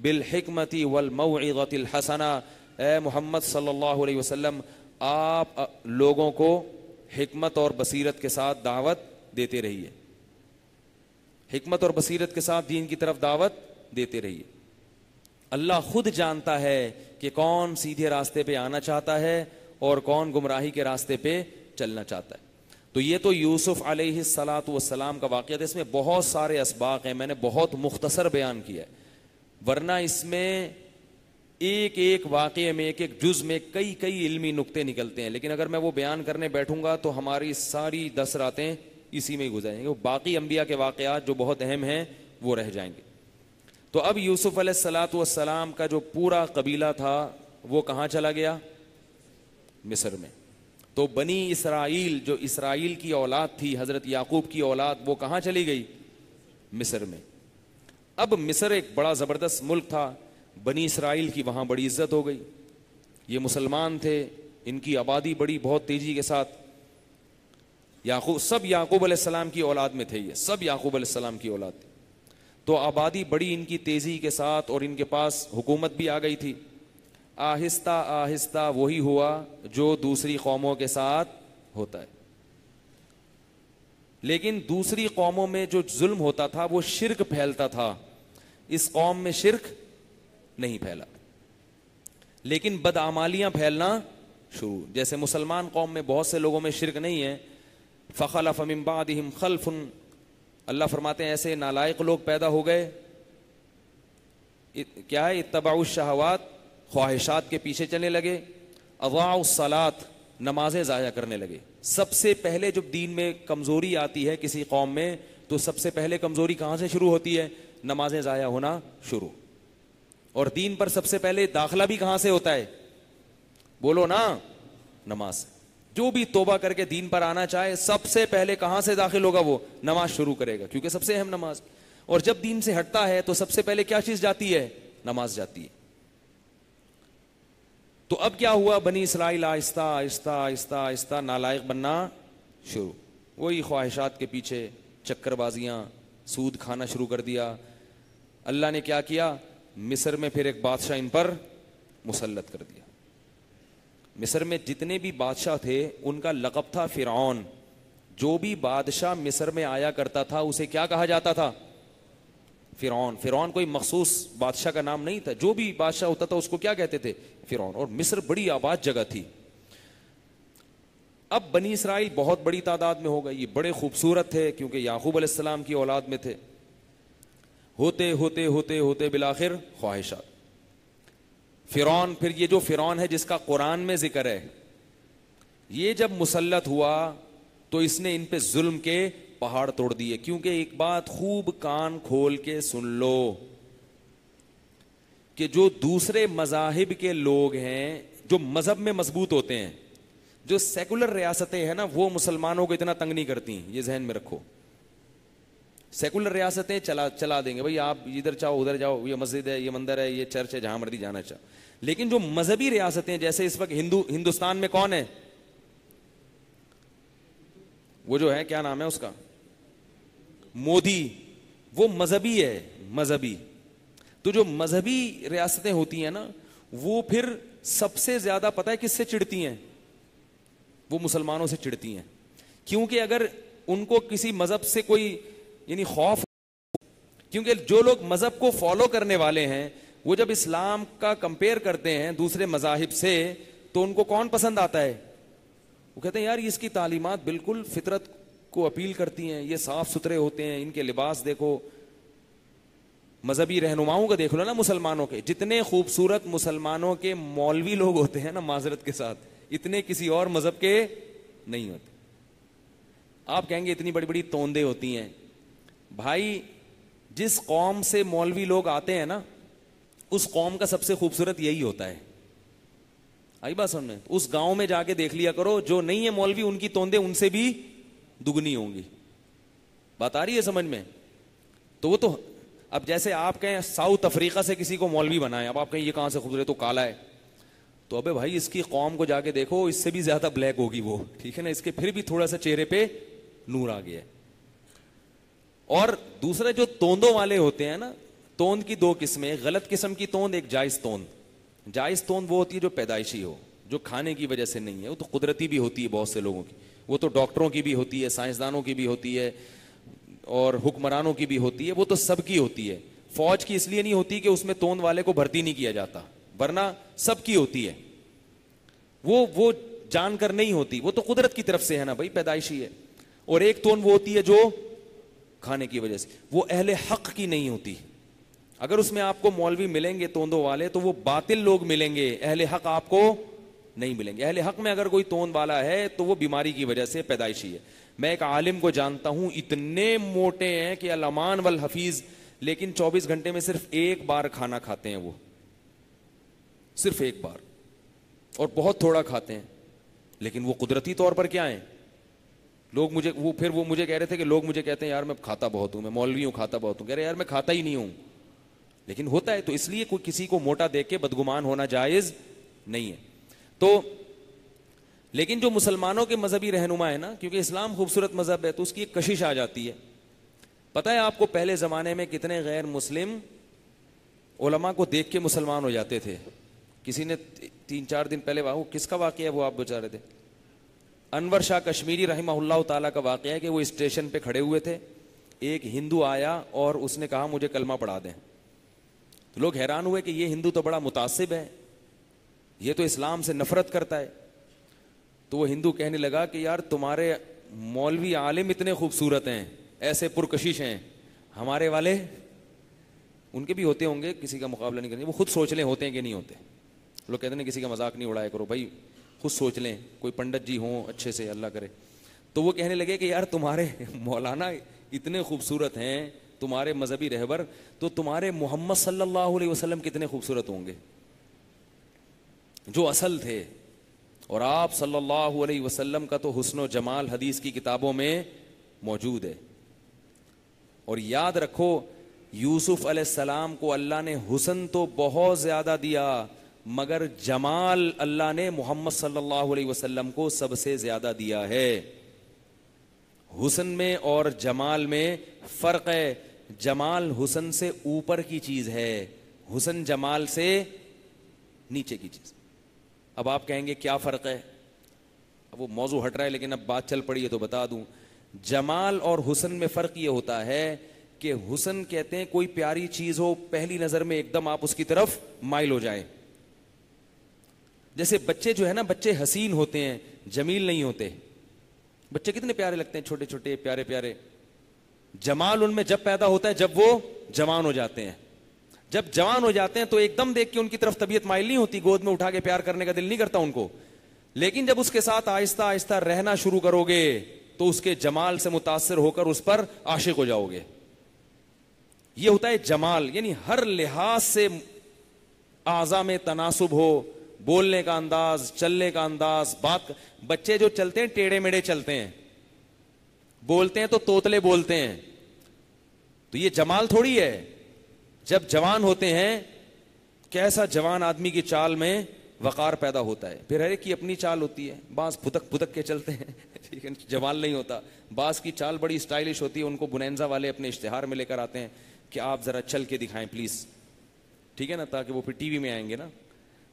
بالحکمت والموعظۃ الحسنہ, اے محمد صلی اللہ علیہ وسلم آپ لوگوں کو حکمت اور بصیرت کے ساتھ دعوت دیتے رہیے, حکمت اور بصیرت کے ساتھ دین کی طرف دعوت دیتے رہیے. اللہ خود جانتا ہے کہ کون سیدھے راستے پہ آنا چاہتا ہے اور کون گمراہی کے راستے پہ چلنا چاہتا ہے. تو یہ تو یوسف علیہ الصلاۃ والسلام کا واقعہ تھا. اس میں بہت سارے اسباق ہیں, میں نے بہت مختصر بیان کیا ہے, ورنہ اس میں ایک ایک واقعے میں ایک ایک جز میں کئی علمی نقطے نکلتے ہیں. لیکن اگر میں وہ بیان کرنے بیٹھوں گا تو ہماری ساری 10 راتیں اسی میں ہی گزریں گے. باقی انبیاء کے واقعات جو بہت اہم ہیں وہ رہ جائیں گے. تو اب یوسف علیہ الصلاۃ والسلام کا جو پورا قبیلہ تھا وہ کہاں چلا گیا؟ مصر میں. تو بنی اسرائیل, جو اسرائیل کی اولاد تھی, حضرت یعقوب کی اولاد, وہ کہاں چلی گئی؟ مصر میں. اب مصر ایک بڑا زبردست ملک تھا, بنی اسرائیل کی وہاں بڑی عزت ہو گئی. یہ مسلمان تھے, ان کی آبادی بڑی بہت تیزی کے ساتھ. سب یعقوب علیہ السلام کی اولاد میں تھے, یہ سب یعقوب علیہ السلام کی اولاد تھی. تو آبادی بڑی ان کی تیزی کے ساتھ, اور ان کے پاس حکومت بھی آ گئی تھی. آہستہ آہستہ وہی ہوا جو دوسری قوموں کے ساتھ ہوتا ہے. لیکن دوسری قوموں میں جو ظلم ہوتا تھا وہ شرک پھیلتا تھا, اس قوم میں شرک نہیں پھیلا, لیکن بدعمالیاں پھیلنا شروع. جیسے مسلمان قوم میں بہت سے لوگوں میں شرک نہیں ہے. فخلف من بعدہم خلف, اللہ فرماتے ہیں ایسے نالائق لوگ پیدا ہو گئے, کیا ہے, اتبعوا الشہوات, خواہشات کے پیچھے چلنے لگے. اضاعوا الصلاۃ، نمازیں ضائع کرنے لگے. سب سے پہلے جب دین میں کمزوری آتی ہے کسی قوم میں تو سب سے پہلے کمزوری کہاں سے شروع ہوتی ہے؟ نمازیں ضائع ہونا شروع. اور دین پر سب سے پہلے داخلہ بھی کہاں سے ہوتا ہے؟ بولو نا، نماز. جو بھی توبہ کر کے دین پر آنا چاہے سب سے پہلے کہاں سے داخل ہوگا؟ وہ نماز شروع کرے گا، کیونکہ سب سے اہم نماز. اور جب دین سے ہٹتا ہے تو سب سے پہلے کیا چیز جاتی ہے؟ نماز جاتی ہے. تو اب کیا ہوا؟ بنی اسرائیل آہستہ آہستہ آہستہ آہستہ نالائق بننا شروع. وہی خواہشات کے پیچھے چکر بازیاں، سود کھانا شروع کر دیا. اللہ نے کیا کیا؟ مصر میں پھر ایک بادشاہ ان پر مسلط کر دیا. مصر میں جتنے بھی بادشاہ تھے ان کا لقب تھا فرعون. جو بھی بادشاہ مصر میں آیا کرتا تھا اسے کیا کہا جاتا تھا؟ فرعون. فرعون کوئی مخصوص بادشاہ کا نام نہیں تھا، جو بھی بادشاہ ہوتا تھا اس کو کیا کہتے تھے؟ فرعون. اور مصر بڑی آباد جگہ تھی. اب بنی اسرائیل بہت بڑی تعداد میں ہو گئی. یہ بڑے خوبصورت تھے کیونکہ یعقوب علیہ السلام کی اولاد میں تھے. ہوتے ہوتے ہوتے ہوتے بالآخر خواہشات. فرعون، پھر یہ جو فرعون ہے جس کا قرآن میں ذکر ہے، یہ جب مسلط ہوا تو اس نے ان پہ ظلم کے پہاڑ توڑ دیے. کیونکہ ایک بات خوب کان کھول کے سن لو کہ جو دوسرے مذاہب کے لوگ ہیں، جو مذہب میں مضبوط ہوتے ہیں، جو سیکولر ریاستیں ہیں نا، وہ مسلمانوں کو اتنا تنگ نہیں کرتی ہیں. یہ ذہن میں رکھو. سیکولر ریاستیں چلا دیں گے، بھائی آپ ادھر چاہو ادھر جاؤ، یہ مسجد ہے، یہ مندر ہے، یہ چرچ ہے، جہاں مرضی جانا چاہو. لیکن جو مذہبی ریاستیں، جیسے اس وقت ہندوستان میں کون ہے؟ وہ جو ہے کیا نام ہے اس کا؟ مودی. وہ مذہبی ہے، مذہبی. تو جو مذہبی ریاستیں ہوتی ہیں نا، وہ پھر سب سے زیادہ پتہ ہے کس سے چڑھتی ہیں؟ وہ مسلمانوں سے چڑھتی ہیں. کیونکہ اگر ان کو کسی مذہب سے کوئی یعنی خوف، کیونکہ جو لوگ مذہب کو فالو کرنے والے ہیں وہ جب اسلام کا کمپیئر کرتے ہیں دوسرے مذاہب سے تو ان کو کون پسند آتا ہے؟ وہ کہتے ہیں یار اس کی تعلیمات بالکل فطرت کو اپیل کرتی ہیں، یہ صاف ستھرے ہوتے ہیں، ان کے لباس دیکھو. مذہبی رہنماؤں کا دیکھ لو نا، مسلمانوں کے جتنے خوبصورت مسلمانوں کے مولوی لوگ ہوتے ہیں نا، معذرت کے ساتھ، اتنے کسی اور مذہب کے نہیں ہوتے. آپ کہیں گے اتنی بڑی بڑی توندے ہوتی ہیں. بھائی جس قوم سے مولوی لوگ آتے ہیں نا، اس قوم کا سب سے خوبصورت یہی ہوتا ہے. آئی بات سمجھ میں؟ اس گاؤں میں جا کے دیکھ لیا کرو، جو نہیں ہے مولوی ان کی توندے ان سے بھی دگنی ہوں گی. بات آ رہی ہے سمجھ میں؟ تو وہ تو اب جیسے آپ کہیں ساؤتھ افریقہ سے کسی کو مولوی بنائیں، اب آپ کہیں یہ کہاں سے خوبصورت؟ تو کالا ہے. تو ابے بھائی اس کی قوم کو جا کے دیکھو، اس سے بھی زیادہ بلیک ہوگی وہ، ٹھیک ہے نا؟ اس کے پھر بھی تھوڑا سا چہرے پہ نور آ گیا ہے. اور دوسرے جو توندوں والے ہوتے ہیں نا، توند کی دو قسمیں، غلط قسم کی توند، ایک جائز توند. جائز توند وہ ہوتی ہے جو پیدائشی ہو، جو کھانے کی وجہ سے نہیں ہے. وہ تو قدرتی بھی ہوتی ہے بہت سے لوگوں کی، وہ تو ڈاکٹروں کی بھی ہوتی ہے، سائنسدانوں کی بھی ہوتی ہے، اور حکمرانوں کی بھی ہوتی ہے. وہ تو سب کی ہوتی ہے. فوج کی اس لیے نہیں ہوتی کہ اس میں توند والے کو بھرتی نہیں کیا جاتا، ورنہ سب کی ہوتی ہے. وہ جان کر نہیں ہوتی، وہ تو قدرت کی طرف سے ہے نا بھائی، پیدائشی ہے. اور ایک توند وہ ہوتی ہے جو کھانے کی وجہ سے، وہ اہل حق کی نہیں ہوتی. اگر اس میں آپ کو مولوی ملیں گے توندوں والے تو وہ باطل لوگ ملیں گے، اہل حق آپ کو نہیں ملیں گے. اہل حق میں اگر کوئی توند والا ہے تو وہ بیماری کی وجہ سے پیدائشی ہے. میں ایک عالم کو جانتا ہوں، اتنے موٹے ہیں کہ الامان والحفیظ، لیکن 24 گھنٹے میں صرف ایک بار کھانا کھاتے ہیں. وہ صرف ایک بار، اور بہت تھوڑا کھاتے ہیں. لیکن وہ قدرتی طور پر کیا ہیں؟ لوگ مجھے وہ مجھے کہہ رہے تھے کہ لوگ مجھے کہتے ہیں یار میں کھاتا بہت ہوں، میں مولوی ہوں کھاتا بہت ہوں. کہہ رہے یار میں کھاتا ہی نہیں ہوں، لیکن ہوتا ہے. تو اس لیے کوئی کسی کو موٹا دیکھ کے بدگمان ہونا جائز نہیں ہے. تو لیکن جو مسلمانوں کے مذہبی رہنما ہے نا، کیونکہ اسلام خوبصورت مذہب ہے تو اس کی ایک کشش آ جاتی ہے. پتہ ہے آپ کو پہلے زمانے میں کتنے غیر مسلم علماء کو دیکھ کے مسلمان ہو جاتے تھے. کسی نے 3-4 دن پہلے وہ کس کا واقعہ ہے وہ آپ بتا رہے تھے، انور شاہ کشمیری رحمہ اللہ تعالیٰ کا واقعہ ہے کہ وہ اسٹیشن پہ کھڑے ہوئے تھے، ایک ہندو آیا اور اس نے کہا مجھے کلمہ پڑھا دیں. تو لوگ حیران ہوئے کہ یہ ہندو تو بڑا متعصب ہے، یہ تو اسلام سے نفرت کرتا ہے. تو وہ ہندو کہنے لگا کہ یار تمہارے مولوی عالم اتنے خوبصورت ہیں، ایسے پرکشش ہیں، ہمارے والے ان کے بھی ہوتے ہوں گے، کسی کا مقابلہ نہیں کریں، وہ خود سوچ لیں ہوتے ہیں کہ نہیں ہوتے. لوگ کہتے ہیں کسی کا مذاق نہیں اڑایا کرو بھائی، خود سوچ لیں، کوئی پنڈت جی ہوں اچھے سے، اللہ کرے. تو وہ کہنے لگے کہ یار تمہارے مولانا اتنے خوبصورت ہیں، تمہارے مذہبی رہبر، تو تمہارے محمد صلی اللہ علیہ وسلم کتنے خوبصورت ہوں گے جو اصل تھے. اور آپ صلی اللہ علیہ وسلم کا تو حسن و جمال حدیث کی کتابوں میں موجود ہے. اور یاد رکھو یوسف علیہ السلام کو اللہ نے حسن تو بہت زیادہ دیا، مگر جمال اللہ نے محمد صلی اللہ علیہ وسلم کو سب سے زیادہ دیا ہے. حسن میں اور جمال میں فرق ہے. جمال حسن سے اوپر کی چیز ہے، حسن جمال سے نیچے کی چیز. اب آپ کہیں گے کیا فرق ہے؟ اب وہ موضوع ہٹ رہا ہے لیکن اب بات چل پڑی ہے تو بتا دوں. جمال اور حسن میں فرق یہ ہوتا ہے کہ حسن کہتے ہیں کوئی پیاری چیز ہو، پہلی نظر میں ایک دم آپ اس کی طرف مائل ہو جائیں. جیسے بچے جو ہے نا، بچے حسین ہوتے ہیں، جمیل نہیں ہوتے. بچے کتنے پیارے لگتے ہیں، چھوٹے چھوٹے پیارے پیارے. جمال ان میں جب پیدا ہوتا ہے جب وہ جوان ہو جاتے ہیں. جب جوان ہو جاتے ہیں تو ایک دم دیکھ کے ان کی طرف طبیعت مائل نہیں ہوتی، گود میں اٹھا کے پیار کرنے کا دل نہیں کرتا ان کو. لیکن جب اس کے ساتھ آہستہ آہستہ رہنا شروع کرو گے تو اس کے جمال سے متاثر ہو کر اس پر عاشق ہو جاؤ گے. یہ ہوتا ہے جمال، یعنی ہر لحاظ سے اعضاء میں تناسب ہو، بولنے کا انداز، چلنے کا انداز، بات. بچے جو چلتے ہیں ٹیڑھے میڑھے چلتے ہیں، بولتے ہیں تو توتلے بولتے ہیں، تو یہ جمال تھوڑی ہے. جب جوان ہوتے ہیں کیسا جوان آدمی کی چال میں وقار پیدا ہوتا ہے. پھر ہر ایک کی اپنی چال ہوتی ہے، بعض پھدک پھدک کے چلتے ہیں ٹھیک ہے، جمال نہیں ہوتا. بعض کی چال بڑی اسٹائلش ہوتی ہے، ان کو بنینزا والے اپنے اشتہار میں لے کر آتے ہیں کہ آپ ذرا چل کے دکھائیں پلیز، ٹھیک ہے نا، تاکہ وہ پھر ٹی وی میں آئیں گے نا.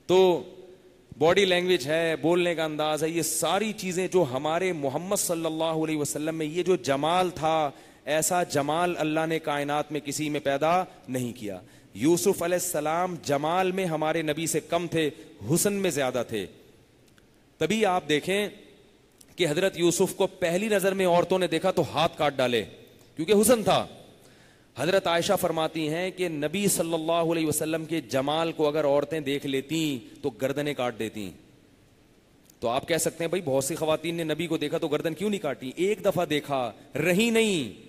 تو باڈی لینگویج ہے، بولنے کا انداز ہے، یہ ساری چیزیں جو ہمارے محمد صلی اللہ علیہ وسلم میں یہ جو جمال تھا، ایسا جمال اللہ نے کائنات میں کسی میں پیدا نہیں کیا. یوسف علیہ السلام جمال میں ہمارے نبی سے کم تھے، حسن میں زیادہ تھے. تبھی آپ دیکھیں کہ حضرت یوسف کو پہلی نظر میں عورتوں نے دیکھا تو ہاتھ کاٹ ڈالے کیونکہ حسن تھا. حضرت عائشہ فرماتی ہیں کہ نبی صلی اللہ علیہ وسلم کے جمال کو اگر عورتیں دیکھ لیتیں تو گردنیں کاٹ دیتیں. تو آپ کہہ سکتے ہیں بھائی بہت سی خواتین نے نبی کو دیکھا تو گردن کیوں نہیں کاٹی؟ ایک دفعہ دیکھا، رہی نہیں.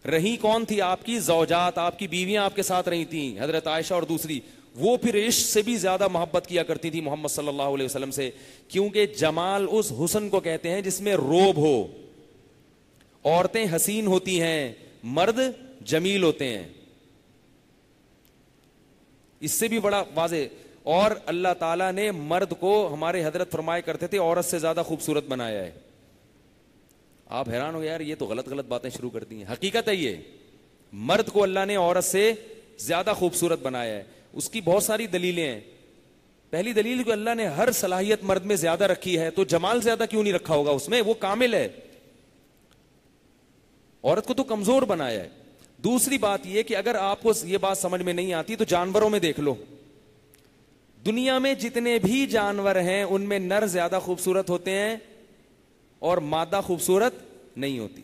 رہی کون تھی؟ آپ کی زوجات، آپ کی بیویاں آپ کے ساتھ رہی تھیں، حضرت عائشہ اور دوسری. وہ پھر عشق سے بھی زیادہ محبت کیا کرتی تھی محمد صلی اللہ علیہ وسلم سے، کیونکہ جمال اس حسن کو کہتے ہیں جس میں روب ہو. عورتیں حسین ہوتی ہیں، مرد جمیل ہوتے ہیں. اس سے بھی بڑا واضح. اور اللہ تعالیٰ نے مرد کو، ہمارے حضرت فرمایا کرتے تھے، عورت سے زیادہ خوبصورت بنایا ہے. آپ حیران ہو گئے یار یہ تو غلط غلط باتیں شروع کر دی ہیں. حقیقت ہے یہ، مرد کو اللہ نے عورت سے زیادہ خوبصورت بنایا ہے. اس کی بہت ساری دلیلیں ہیں. پہلی دلیل کہ اللہ نے ہر صلاحیت مرد میں زیادہ رکھی ہے، تو جمال زیادہ کیوں نہیں رکھا ہوگا اس میں؟ وہ کامل ہے. عورت کو تو کمزور بنایا ہے. دوسری بات یہ کہ اگر آپ کو یہ بات سمجھ میں نہیں آتی تو جانوروں میں دیکھ لو. دنیا میں جتنے بھی جانور ہیں ان میں نر زیادہ خوبصورت ہوتے ہیں اور مادہ خوبصورت نہیں ہوتی.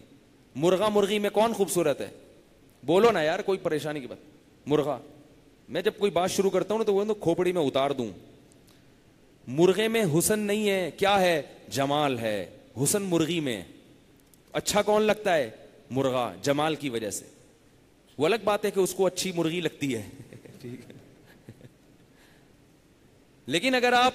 مرغا مرغی میں کون خوبصورت ہے؟ بولو نا یار، کوئی پریشانی کی بات. مرغا، میں جب کوئی بات شروع کرتا ہوں نا تو وہ کھوپڑی میں اتار دوں. مرغے میں حسن نہیں ہے، کیا ہے؟ جمال ہے. حسن مرغی میں. اچھا کون لگتا ہے؟ مرغا، جمال کی وجہ سے. وہ الگ بات ہے کہ اس کو اچھی مرغی لگتی ہے ٹھیک ہے. لیکن اگر آپ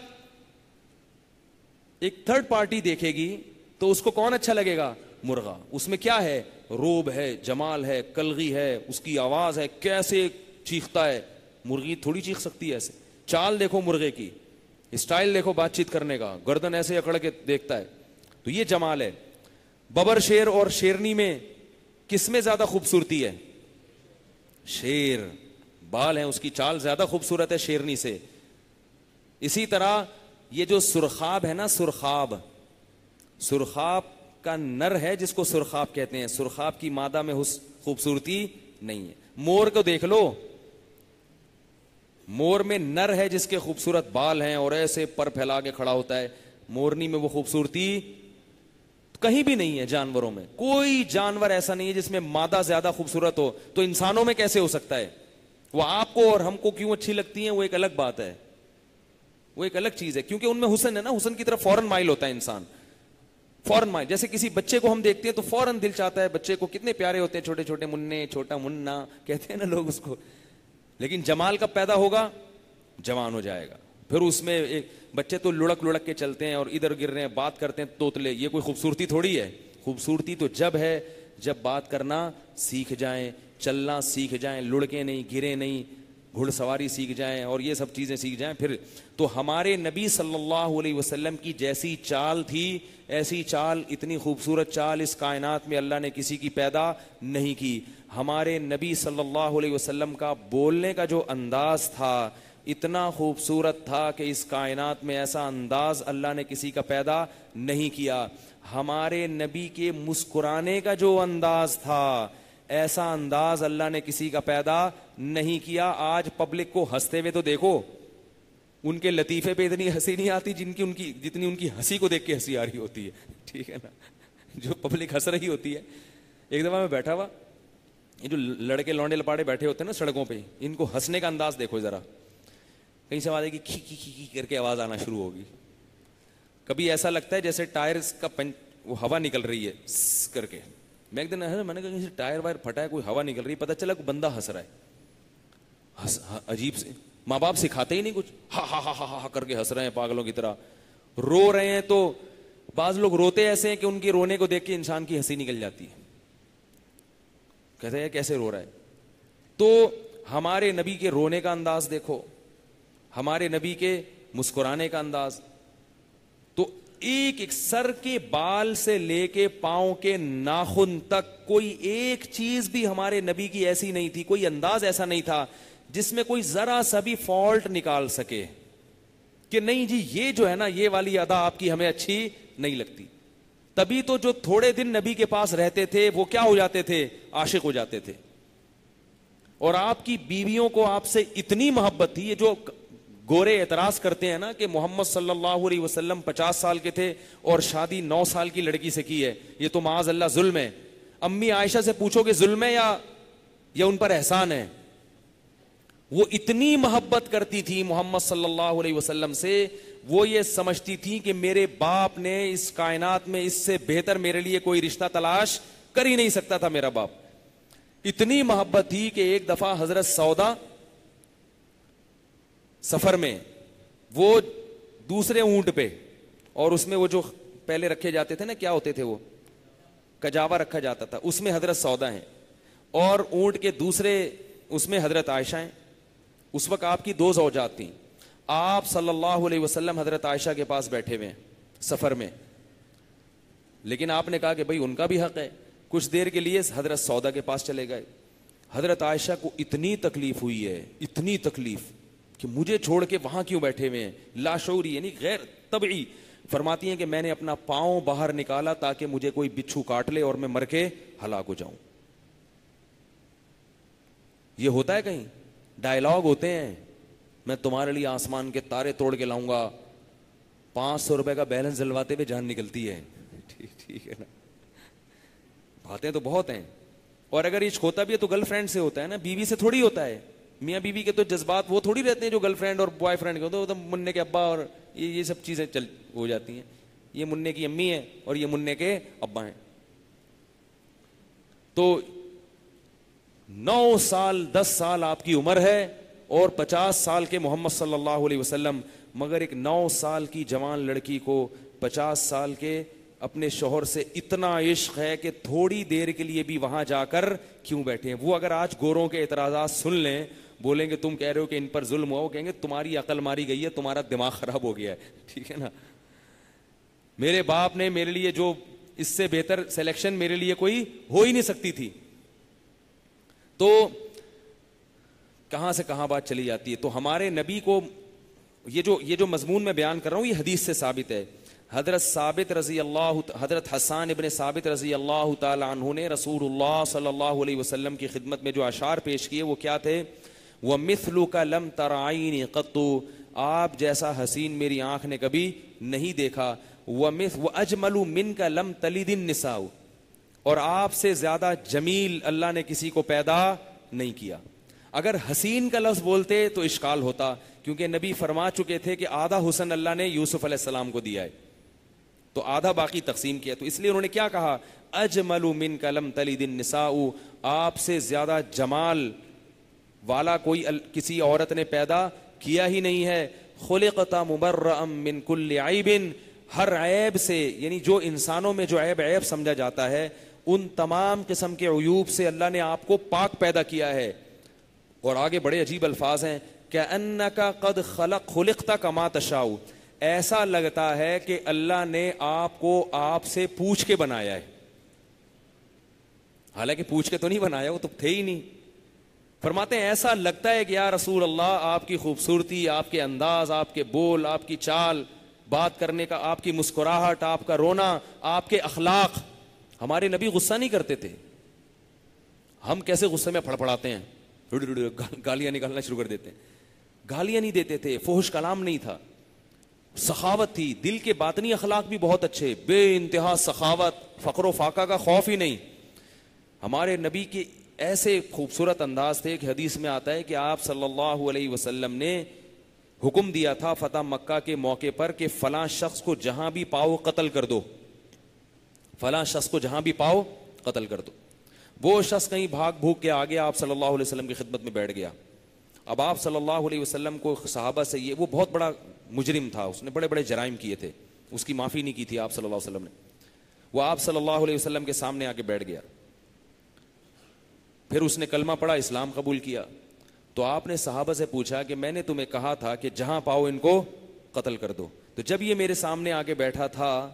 ایک تھرڈ پارٹی دیکھے گی تو اس کو کون اچھا لگے گا؟ مرغا. اس میں کیا ہے؟ روب ہے، جمال ہے، کلغی ہے، اس کی آواز ہے، کیسے چیختا ہے. مرغی تھوڑی چیخ سکتی ہے ایسے. چال دیکھو مرغے کی، اسٹائل دیکھو بات چیت کرنے کا، گردن ایسے اکڑ کے دیکھتا ہے. تو یہ جمال ہے. ببر شیر اور شیرنی میں کس میں زیادہ خوبصورتی ہے؟ شیر. بال ہیں اس کی، چال زیادہ خوبصورت ہے شیرنی سے. اسی طرح یہ جو سرخاب ہے نا، سرخاب، سرخاب کا نر ہے جس کو سرخاب کہتے ہیں. سرخاب کی مادہ میں خوبصورتی نہیں ہے. مور کو دیکھ لو، مور میں نر ہے جس کے خوبصورت بال ہیں اور ایسے پر پھیلا کے کھڑا ہوتا ہے. مورنی میں وہ خوبصورتی کہیں بھی نہیں ہے. جانوروں میں کوئی جانور ایسا نہیں ہے جس میں مادہ زیادہ خوبصورت ہو. تو انسانوں میں کیسے ہو سکتا ہے؟ وہ آپ کو اور ہم کو کیوں اچھی لگتی ہیں وہ ایک الگ بات ہے. وہ ایک الگ چیز ہے, کیونکہ ان میں حسن ہے نا, حسن کی طرف فوراً مائل ہوتا ہے انسان, فوراً مائل. جیسے کسی بچے کو ہم دیکھتے ہیں تو فوراً دل چاہتا ہے, بچے کو کتنے پیارے ہوتے ہیں چھوٹے چھوٹے مننے, چھوٹا منا کہتے ہیں نا لوگ اس کو, لیکن جمال کب پیدا ہوگا, جوان ہو جائے گا. پھر اس میں ایک بچے تو لڑک لڑک کے چلتے ہیں اور ادھر گر رہے ہیں, بات کرتے ہیں توتلے, یہ کوئی خوبصورتی تھوڑی ہے. خوبصورتی تو جب ہے جب بات کرنا سیکھ جائیں, چلنا سیکھ جائیں, لڑکے نہیں, گرے نہیں, گھڑ سواری سیکھ جائیں اور یہ سب چیزیں سیکھ جائیں. پھر تو ہمارے نبی صلی اللہ علیہ وسلم کی جیسی چال تھی, ایسی چال, اتنی خوبصورت چال اس کائنات میں اللہ نے کسی کی پیدا نہیں کی. ہمارے نبی صلی اللہ علیہ وسلم کا بولنے کا جو انداز تھا اتنا خوبصورت تھا کہ اس کائنات میں ایسا انداز اللہ نے کسی کا پیدا نہیں کیا. ہمارے نبی کے مسکرانے کا جو انداز تھا ایسا انداز اللہ نے کسی کا پیدا نہیں کیا. آج پبلک کو ہنستے ہوئے تو دیکھو, ان کے لطیفے پہ اتنی ہنسی نہیں آتی جتنی ان کی ہنسی کو دیکھ کے ہنسی آ رہی ہوتی ہے, ٹھیک ہے نا, جو پبلک ہنس رہی ہوتی ہے. ایک دفعہ میں بیٹھا ہوا, یہ جو لڑکے لونڈے لپاڑے بیٹھے ہوتے ہیں نا سڑکوں پہ, ان کو ہنسنے کا انداز دیکھو ذرا, کہیں سے آواز آئے گی کھی کھی کھی کر کے آواز آنا شروع ہوگی. کبھی ایسا لگتا ہے جیسے ٹائر کا وہ ہوا نکل رہی ہے کر کے. میں ایک دن میں نے کہا ٹائر وائر پھٹا ہے, کوئی ہوا نکل رہی ہے, پتہ چلا کوئی بندہ ہنس رہا ہے, عجیب سے. ماں باپ سکھاتے ہی نہیں کچھ, ہا ہا ہا ہا ہا کر کے ہنس رہے ہیں پاگلوں کی طرح, رو رہے ہیں. تو بعض لوگ روتے ایسے ہیں کہ ان کے رونے کو دیکھ کے انسان کی ہنسی نکل جاتی ہے, کہتے ہیں کیسے رو رہا ہے. تو ہمارے نبی کے رونے کا انداز دیکھو, ہمارے نبی کے مسکرانے کا انداز. تو ایک ایک سر کے بال سے لے کے پاؤں کے ناخن تک کوئی ایک چیز بھی ہمارے نبی کی ایسی نہیں تھی, کوئی انداز ایسا نہیں تھا جس میں کوئی ذرا سا بھی فالٹ نکال سکے کہ نہیں جی یہ جو ہے نا یہ والی ادا آپ کی ہمیں اچھی نہیں لگتی. تبھی تو جو تھوڑے دن نبی کے پاس رہتے تھے وہ کیا ہو جاتے تھے, عاشق ہو جاتے تھے. اور آپ کی بیویوں کو آپ سے اتنی محبت تھی, یہ جو گورے اعتراض کرتے ہیں نا کہ محمد صلی اللہ علیہ وسلم 50 سال کے تھے اور شادی 9 سال کی لڑکی سے کی ہے, یہ تو معاذ اللہ ظلم ہے. امی عائشہ سے پوچھو کہ ظلم ہے یا ان پر احسان ہے. وہ اتنی محبت کرتی تھی محمد صلی اللہ علیہ وسلم سے, وہ یہ سمجھتی تھی کہ میرے باپ نے اس کائنات میں اس سے بہتر میرے لیے کوئی رشتہ تلاش کر ہی نہیں سکتا تھا میرا باپ. اتنی محبت تھی کہ ایک دفعہ حضرت سودا سفر میں, وہ دوسرے اونٹ پہ, اور اس میں وہ جو پہلے رکھے جاتے تھے نا, کیا ہوتے تھے وہ, کجاوا رکھا جاتا تھا, اس میں حضرت سودا ہیں, اور اونٹ کے دوسرے اس میں حضرت عائشہ ہیں. اس وقت آپ کی 2 زوجات تھیں. آپ صلی اللہ علیہ وسلم حضرت عائشہ کے پاس بیٹھے ہوئے ہیں سفر میں, لیکن آپ نے کہا کہ بھائی ان کا بھی حق ہے. کچھ دیر کے لیے حضرت سودا کے پاس چلے گئے. حضرت عائشہ کو اتنی تکلیف ہوئی ہے, اتنی تکلیف کہ مجھے چھوڑ کے وہاں کیوں بیٹھے ہوئے ہیں, لاشعوری یعنی غیر طبعی. فرماتی ہیں کہ میں نے اپنا پاؤں باہر نکالا تاکہ مجھے کوئی بچھو کاٹ لے اور میں مر کے ہلاک ہو جاؤں. یہ ہوتا ہے کہیں, ڈائلاگ ہوتے ہیں, میں تمہارے لیے آسمان کے تارے توڑ کے لاؤں گا, 500 روپے کا بیلنس جلواتے ہوئے جان نکلتی ہے. ٹھیک ہے نا, باتیں تو بہت ہیں. اور اگر عشق ہوتا بھی ہے تو گرل فرینڈ سے ہوتا ہے نا, بیوی سے تھوڑی ہوتا ہے. میاں بیوی کے تو جذبات وہ تھوڑی رہتے ہیں جو گرل فرینڈ اور بوائے فرینڈ کے ہوتے ہیں. تو مننے کے ابا اور یہ سب چیزیں ہو جاتی ہیں. یہ مننے کی امی ہے اور یہ مننے کے ابا ہیں. تو 9 سال 10 سال آپ کی عمر ہے اور 50 سال کے محمد صلی اللہ علیہ وسلم, مگر ایک 9 سال کی جوان لڑکی کو 50 سال کے اپنے شوہر سے اتنا عشق ہے کہ تھوڑی دیر کے لیے بھی وہاں جا کر کیوں بیٹھے ہیں. وہ اگر آج گوروں کے اعتراضات سن لیں, بولیں گے تم کہہ رہے ہو کہ ان پر ظلم ہوا, وہ کہیں گے تمہاری عقل ماری گئی ہے, تمہارا دماغ خراب ہو گیا ہے. ٹھیک ہے نا, میرے باپ نے میرے لیے جو اس سے بہتر سلیکشن میرے لیے کوئی ہو ہی نہیں سکتی تھی. تو کہاں سے کہاں بات چلی جاتی ہے. تو ہمارے نبی کو یہ جو مضمون میں بیان کر رہا ہوں یہ حدیث سے ثابت ہے. حضرت حسان ابن ثابت رضی اللہ تعالی عنہ نے رسول اللہ صلی اللہ علیہ وسلم کی خدمت میں جو اشعار پیش کیے وہ کیا تھے, وَمِثْلُكَ لَمْ تَرَ عَيْنِي قَطُّ, آپ جیسا حسین میری آنکھ نے کبھی نہیں دیکھا. وَأَجْمَلُ مِنْكَ لَمْ تَلِدِ النِّسَاءُ, اور آپ سے زیادہ جمیل اللہ نے کسی کو پیدا نہیں کیا. اگر حسین کا لفظ بولتے تو اشکال ہوتا، کیونکہ نبی فرما چکے تھے کہ آدھا حسن اللہ نے یوسف علیہ السلام کو دیا ہے، تو آدھا باقی تقسیم کیا، تو اس لیے انہوں نے کیا کہا، اجمل منک لم تلد النساء، آپ سے زیادہ جمال والا کوئی کسی عورت نے پیدا کیا ہی نہیں ہے، خلقت مبرأ من کل عیب، ہر عیب سے، یعنی جو انسانوں میں جو عیب سمجھا جاتا ہے ان تمام قسم کے عیوب سے اللہ نے آپ کو پاک پیدا کیا ہے۔ اور آگے بڑے عجیب الفاظ ہیں، کأنک قد خلقت کما تشاء، ایسا لگتا ہے کہ اللہ نے آپ کو آپ سے پوچھ کے بنایا ہے، حالانکہ پوچھ کے تو نہیں بنایا، وہ تو تھے ہی نہیں۔ فرماتے ہیں ایسا لگتا ہے کہ یا رسول اللہ آپ کی خوبصورتی، آپ کے انداز، آپ کے بول، آپ کی چال بات کرنے کا، آپ کی مسکراہٹ، آپ کا رونا، آپ کے اخلاق، ہمارے نبی غصہ نہیں کرتے تھے، ہم کیسے غصے میں پھڑپڑاتے ہیں، گالیاں نکالنا شروع کر دیتے ہیں، گالیاں نہیں دیتے تھے، فحش کلام نہیں تھا، سخاوت تھی، دل کے باطنی اخلاق بھی بہت اچھے، بے انتہا سخاوت، فقر و فاقہ کا خوف ہی نہیں۔ ہمارے نبی کے ایسے خوبصورت انداز تھے کہ حدیث میں آتا ہے کہ آپ صلی اللہ علیہ وسلم نے حکم دیا تھا فتح مکہ کے موقع پر کہ فلاں شخص کو جہاں بھی پاؤ قتل کر دو، فلاں شخص کو جہاں بھی پاؤ قتل کر دو۔ وہ شخص کہیں بھاگ بھوگ کے آگے آپ صلی اللہ علیہ وسلم کی خدمت میں بیٹھ گیا۔ اب آپ صلی اللہ علیہ وسلم کو صحابہ سے وہ بہت بڑا مجرم تھا، اس نے بڑے بڑے جرائم کیے تھے، اس کی معافی نہیں کی تھی آپ صلی اللہ علیہ وسلم نے، وہ آپ صلی اللہ علیہ وسلم کے سامنے آ کے بیٹھ گیا، پھر اس نے کلمہ پڑھا، اسلام قبول کیا، تو آپ نے صحابہ سے پوچھا کہ میں نے تمہیں کہا تھا کہ جہاں پاؤ ان کو قتل کر دو، تو جب یہ میرے سامنے آ کے بیٹھا تھا